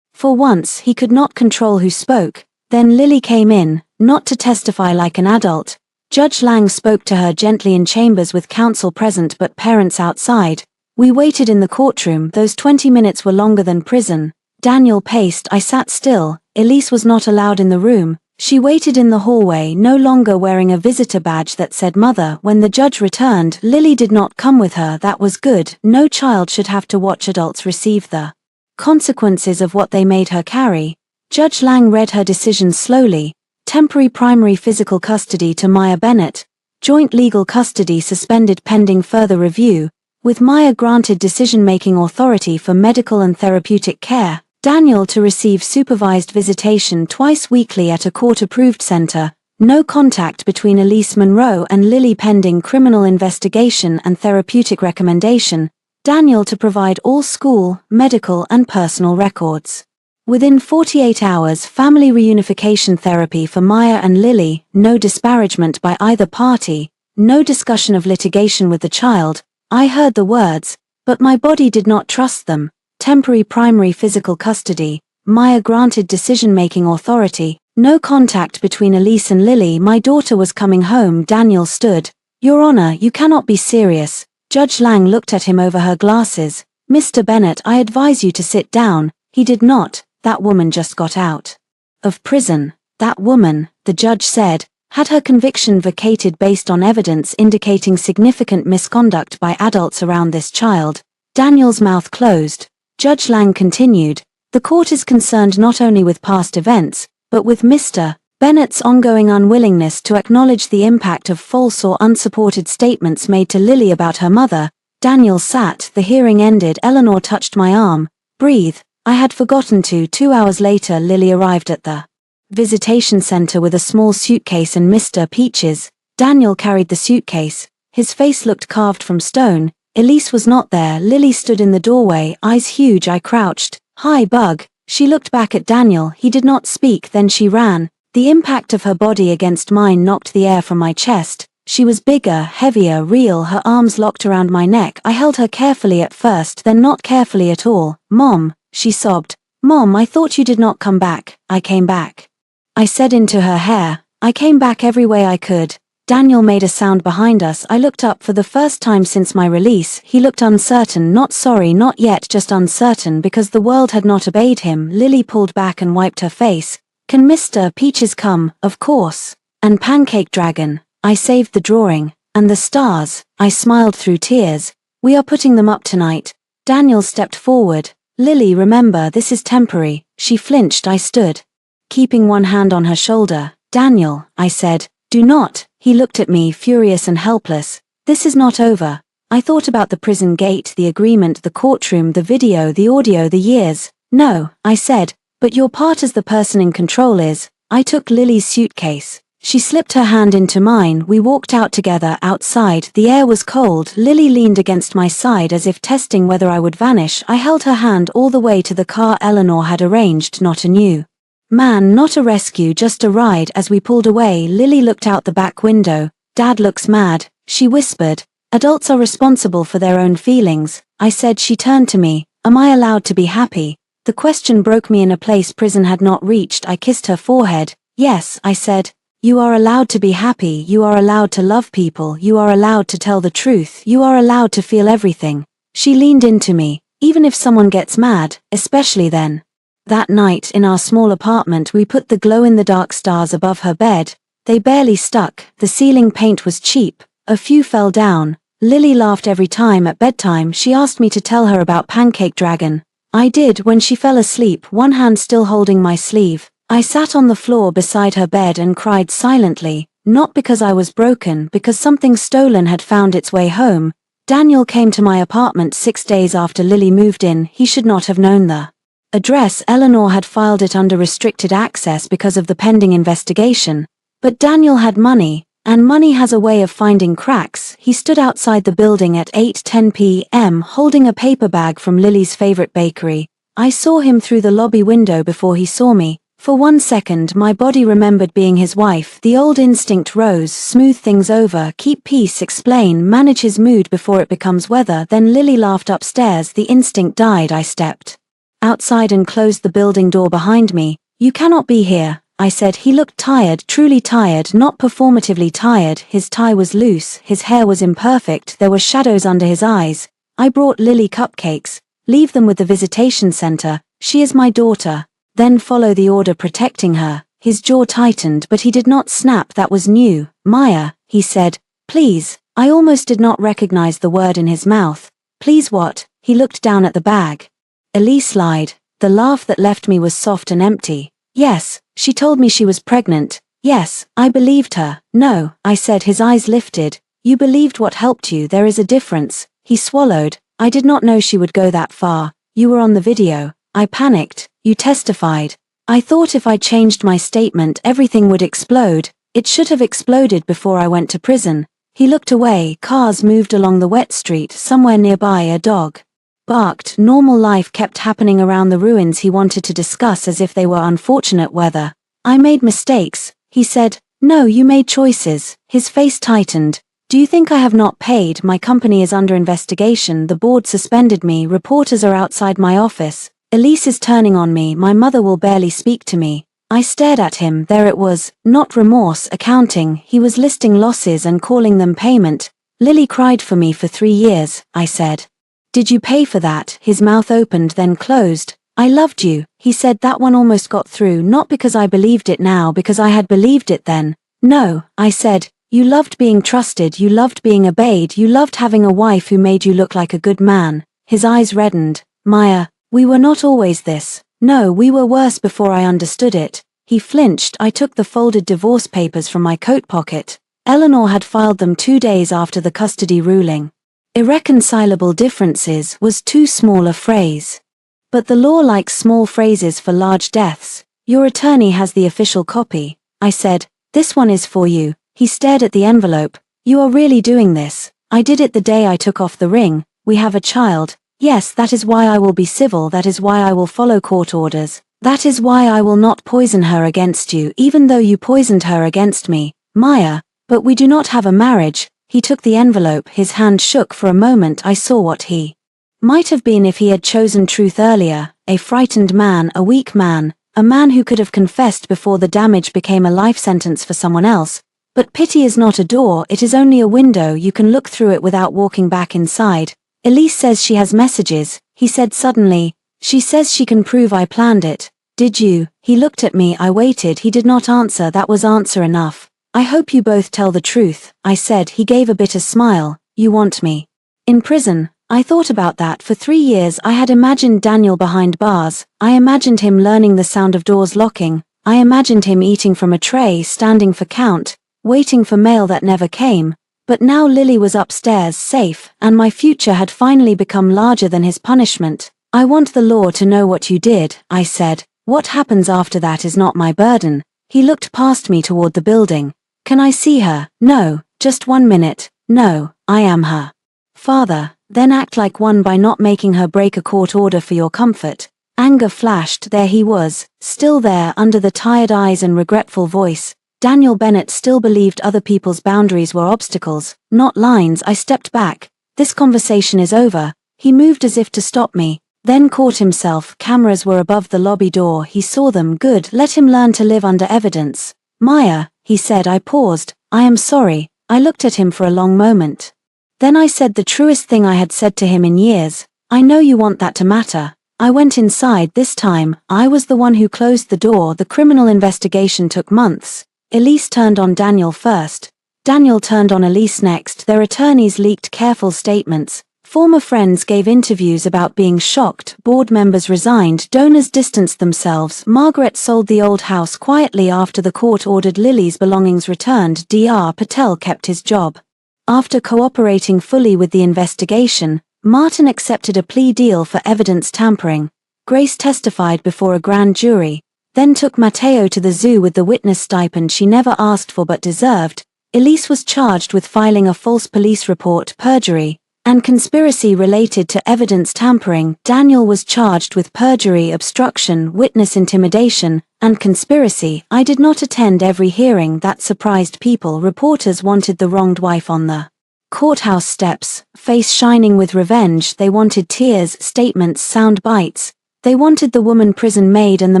For once he could not control who spoke. Then Lily came in, not to testify like an adult. Judge Lang spoke to her gently in chambers with counsel present but parents outside. We waited in the courtroom. Those 20 minutes were longer than prison. Daniel paced. I sat still. Elise was not allowed in the room. She waited in the hallway, no longer wearing a visitor badge that said mother. When the judge returned, Lily did not come with her. That was good. No child should have to watch adults receive the consequences of what they made her carry. Judge Lang read her decision slowly. Temporary primary physical custody to Maya Bennett. Joint legal custody suspended pending further review, with Maya granted decision-making authority for medical and therapeutic care. Daniel to receive supervised visitation twice weekly at a court-approved center. No contact between Elise Monroe and Lily pending criminal investigation and therapeutic recommendation. Daniel to provide all school, medical and personal records. Within 48 hours, family reunification therapy for Maya and Lily. No disparagement by either party. No discussion of litigation with the child. I heard the words, but my body did not trust them. Temporary primary physical custody. Maya granted decision-making authority. No contact between Elise and Lily. My daughter was coming home. Daniel stood. Your Honor, you cannot be serious. Judge Lang looked at him over her glasses. Mr. Bennett, I advise you to sit down. He did not. That woman just got out of prison. That woman, the judge said, had her conviction vacated based on evidence indicating significant misconduct by adults around this child. Daniel's mouth closed. Judge Lang continued, the court is concerned not only with past events, but with Mr. Bennett's ongoing unwillingness to acknowledge the impact of false or unsupported statements made to Lily about her mother. Daniel sat. The hearing ended. Eleanor touched my arm. Breathe. I had forgotten to. 2 hours later, Lily arrived at the visitation center with a small suitcase and Mr. Peaches. Daniel carried the suitcase. His face looked carved from stone. Elise was not there. Lily stood in the doorway, eyes huge. I crouched. Hi, Bug. She looked back at Daniel. He did not speak. Then she ran. The impact of her body against mine knocked the air from my chest. She was bigger, heavier, real. Her arms locked around my neck. I held her carefully at first, then not carefully at all. Mom, she sobbed. Mom, I thought you did not come back. I came back. I said into her hair. I came back every way I could. Daniel made a sound behind us. I looked up for the first time since my release. He looked uncertain, not sorry, not yet, just uncertain because the world had not obeyed him. Lily pulled back and wiped her face. Can Mr. Peaches come? Of course. And Pancake Dragon. I saved the drawing. And the stars. I smiled through tears. We are putting them up tonight. Daniel stepped forward. Lily, remember, this is temporary. She flinched. I stood, keeping one hand on her shoulder. Daniel, I said, do not. He looked at me, furious and helpless. This is not over. I thought about the prison gate, the agreement, the courtroom, the video, the audio, the years. No, I said, but your part as the person in control is. I took Lily's suitcase. She slipped her hand into mine. We walked out together outside. The air was cold. Lily leaned against my side as if testing whether I would vanish. I held her hand all the way to the car Eleanor had arranged. Not a new man, not a rescue, just a ride. As we pulled away, Lily looked out the back window. Dad looks mad, she whispered. Adults are responsible for their own feelings. I said. She turned to me. Am I allowed to be happy? The question broke me in a place prison had not reached. I kissed her forehead. Yes, I said. You are allowed to be happy, you are allowed to love people, you are allowed to tell the truth, you are allowed to feel everything. She leaned into me. Even if someone gets mad, especially then. That night in our small apartment we put the glow-in-the-dark stars above her bed. They barely stuck, the ceiling paint was cheap, a few fell down. Lily laughed every time at bedtime she asked me to tell her about Pancake Dragon. I did when she fell asleep, one hand still holding my sleeve. I sat on the floor beside her bed and cried silently, not because I was broken, because something stolen had found its way home. Daniel came to my apartment 6 days after Lily moved in. He should not have known the address. Eleanor had filed it under restricted access because of the pending investigation. But Daniel had money, and money has a way of finding cracks. He stood outside the building at 8:10 p.m. holding a paper bag from Lily's favorite bakery. I saw him through the lobby window before he saw me. For 1 second my body remembered being his wife. The old instinct rose, smooth things over, keep peace, explain, manage his mood before it becomes weather. Then Lily laughed upstairs. The instinct died. I stepped outside and closed the building door behind me. You cannot be here, I said. He looked tired, truly tired, not performatively tired. His tie was loose, his hair was imperfect, there were shadows under his eyes. I brought Lily cupcakes. Leave them with the visitation center. She is my daughter. Then follow the order protecting her. His jaw tightened, but he did not snap. That was new. Maya, he said. Please. I almost did not recognize the word in his mouth. Please what? He looked down at the bag. Elise lied. The laugh that left me was soft and empty. Yes, she told me she was pregnant. Yes, I believed her. No, I said. His eyes lifted. You believed what helped you. There is a difference. He swallowed. I did not know she would go that far. You were on the video. I panicked. You testified. I thought if I changed my statement everything would explode. It should have exploded before I went to prison. He looked away. Cars moved along the wet street. Somewhere nearby a dog barked. Normal life kept happening around the ruins he wanted to discuss as if they were unfortunate weather. I made mistakes, he said. No, you made choices. His face tightened. Do you think I have not paid? My company is under investigation. The board suspended me. Reporters are outside my office. Elise is turning on me. My mother will barely speak to me. I stared at him. There it was. Not remorse, accounting. He was listing losses and calling them payment. Lily cried for me for 3 years, I said. Did you pay for that? His mouth opened then closed. I loved you, he said. That one almost got through, not because I believed it now, because I had believed it then. No, I said. You loved being trusted, you loved being obeyed, you loved having a wife who made you look like a good man. His eyes reddened. Maya, we were not always this. No, we were worse before I understood it. He flinched. I took the folded divorce papers from my coat pocket. Eleanor had filed them 2 days after the custody ruling. Irreconcilable differences was too small a phrase. But the law likes small phrases for large deaths. Your attorney has the official copy. I said, this one is for you. He stared at the envelope. You are really doing this? I did it the day I took off the ring. We have a child. Yes, that is why I will be civil. That is why I will follow court orders. That is why I will not poison her against you, even though you poisoned her against me. Maya, but we do not have a marriage. He took the envelope. His hand shook for a moment. I saw what he might have been if he had chosen truth earlier. A frightened man, a weak man, a man who could have confessed before the damage became a life sentence for someone else. But pity is not a door, it is only a window. You can look through it without walking back inside. Elise says she has messages, he said suddenly. She says she can prove I planned it. Did you? He looked at me. I waited. He did not answer. That was answer enough. I hope you both tell the truth, I said. He gave a bitter smile. You want me in prison? I thought about that. For 3 years I had imagined Daniel behind bars. I imagined him learning the sound of doors locking. I imagined him eating from a tray, standing for count, waiting for mail that never came. But now Lily was upstairs, safe, and my future had finally become larger than his punishment. I want the law to know what you did, I said. What happens after that is not my burden. He looked past me toward the building. Can I see her? No, just 1 minute. No, I am her father. Then act like one by not making her break a court order for your comfort. Anger flashed. There he was, still there under the tired eyes and regretful voice. Daniel Bennett still believed other people's boundaries were obstacles, not lines. I stepped back. This conversation is over. He moved as if to stop me. Then caught himself, cameras were above the lobby door, he saw them, good, let him learn to live under evidence. Maya, he said. I paused. I am sorry. I looked at him for a long moment. Then I said the truest thing I had said to him in years. I know you want that to matter. I went inside this time. I was the one who closed the door. The criminal investigation took months. Elise turned on Daniel first. Daniel turned on Elise next. Their attorneys leaked careful statements. Former friends gave interviews about being shocked. Board members resigned. Donors distanced themselves. Margaret sold the old house quietly after the court ordered Lily's belongings returned. Dr. Patel kept his job. After cooperating fully with the investigation, Martin accepted a plea deal for evidence tampering. Grace testified before a grand jury, then took Matteo to the zoo with the witness stipend she never asked for but deserved. Elise was charged with filing a false police report, perjury, and conspiracy related to evidence tampering. Daniel was charged with perjury, obstruction, witness intimidation, and conspiracy. I did not attend every hearing. That surprised people. Reporters wanted the wronged wife on the courthouse steps, face shining with revenge. They wanted tears, statements, sound bites. They wanted the woman prison maid and the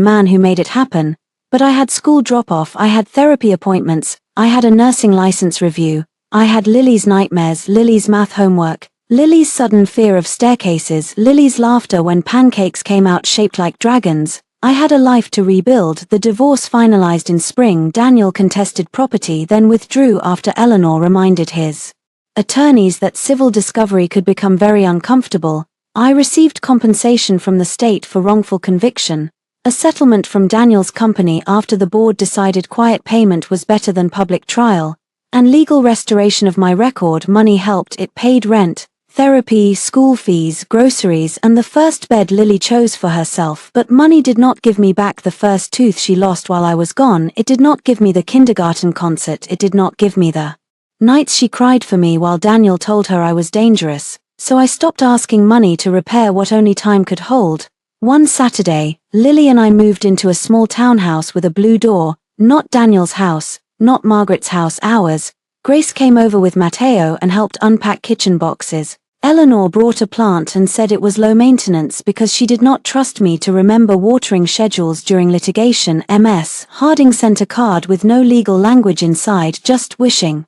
man who made it happen. But I had school drop-off, I had therapy appointments, I had a nursing license review, I had Lily's nightmares, Lily's math homework, Lily's sudden fear of staircases, Lily's laughter when pancakes came out shaped like dragons. I had a life to rebuild. The divorce finalized in spring. Daniel contested property, then withdrew after Eleanor reminded his attorneys that civil discovery could become very uncomfortable. I received compensation from the state for wrongful conviction, a settlement from Daniel's company after the board decided quiet payment was better than public trial, and legal restoration of my record. Money helped. It paid rent, therapy, school fees, groceries, and the first bed Lily chose for herself. But money did not give me back the first tooth she lost while I was gone. It did not give me the kindergarten concert. It did not give me the nights she cried for me while Daniel told her I was dangerous. So I stopped asking money to repair what only time could hold. One Saturday, Lily and I moved into a small townhouse with a blue door, not Daniel's house, not Margaret's house, ours. Grace came over with Matteo and helped unpack kitchen boxes. Eleanor brought a plant and said it was low maintenance because she did not trust me to remember watering schedules during litigation. Ms. Harding sent a card with no legal language inside, just wishing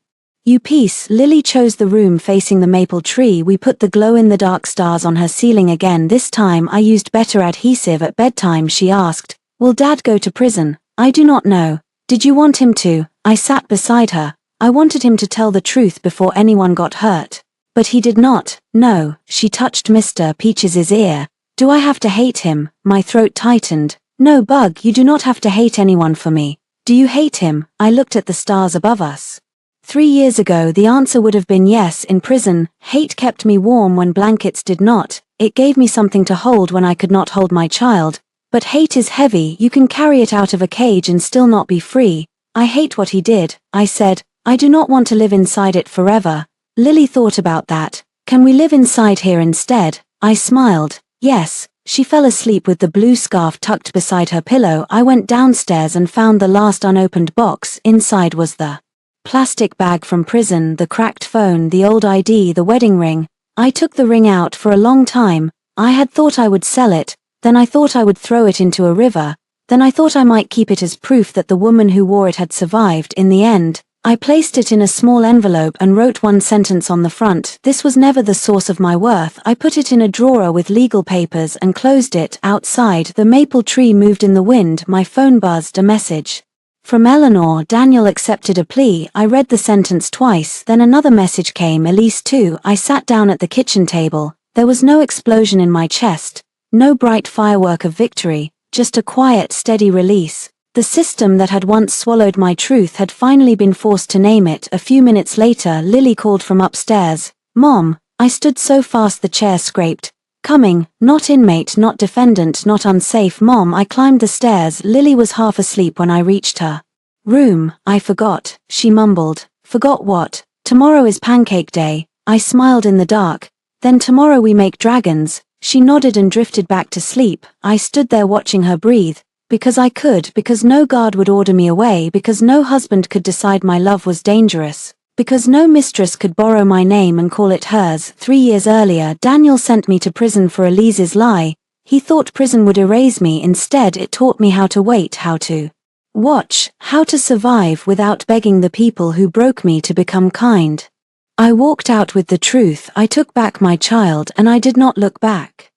you peace. Lily chose the room facing the maple tree. We put the glow-in-the-dark stars on her ceiling again. This time I used better adhesive. At bedtime she asked, "Will Dad go to prison?" "I do not know." "Did you want him to?" I sat beside her. I wanted him to tell the truth before anyone got hurt. But he did not. No. She touched Mr. Peaches's ear. "Do I have to hate him?" My throat tightened. "No, Bug, you do not have to hate anyone for me." "Do you hate him?" I looked at the stars above us. 3 years ago the answer would have been yes. In prison, hate kept me warm when blankets did not. It gave me something to hold when I could not hold my child. But hate is heavy. You can carry it out of a cage and still not be free. "I hate what he did," I said. "I do not want to live inside it forever." Lily thought about that. "Can we live inside here instead?" I smiled. "Yes." She fell asleep with the blue scarf tucked beside her pillow. I went downstairs and found the last unopened box. Inside was the plastic bag from prison, the cracked phone, the old ID, the wedding ring. I took the ring out. For a long time, I had thought I would sell it, then I thought I would throw it into a river, then I thought I might keep it as proof that the woman who wore it had survived. In the end, I placed it in a small envelope and wrote one sentence on the front. This was never the source of my worth. I put it in a drawer with legal papers and closed it. Outside, the maple tree moved in the wind. My phone buzzed. A message from Eleanor. Daniel accepted a plea. I read the sentence twice, then another message came. Elise too. I sat down at the kitchen table. There was no explosion in my chest, no bright firework of victory, just a quiet, steady release. The system that had once swallowed my truth had finally been forced to name it. A few minutes later, Lily called from upstairs. "Mom." I stood so fast the chair scraped. "Coming." "Not inmate, not defendant, not unsafe." "Mom." I climbed the stairs. Lily was half asleep when I reached her room. "I forgot," she mumbled. "Forgot what?" "Tomorrow is pancake day." I smiled in the dark. "Then tomorrow we make dragons." She nodded and drifted back to sleep. I stood there watching her breathe. Because I could, because no guard would order me away, because no husband could decide my love was dangerous, because no mistress could borrow my name and call it hers. 3 years earlier, Daniel sent me to prison for Elise's lie. He thought prison would erase me. Instead, it taught me how to wait, how to watch, how to survive without begging the people who broke me to become kind. I walked out with the truth. I took back my child and I did not look back.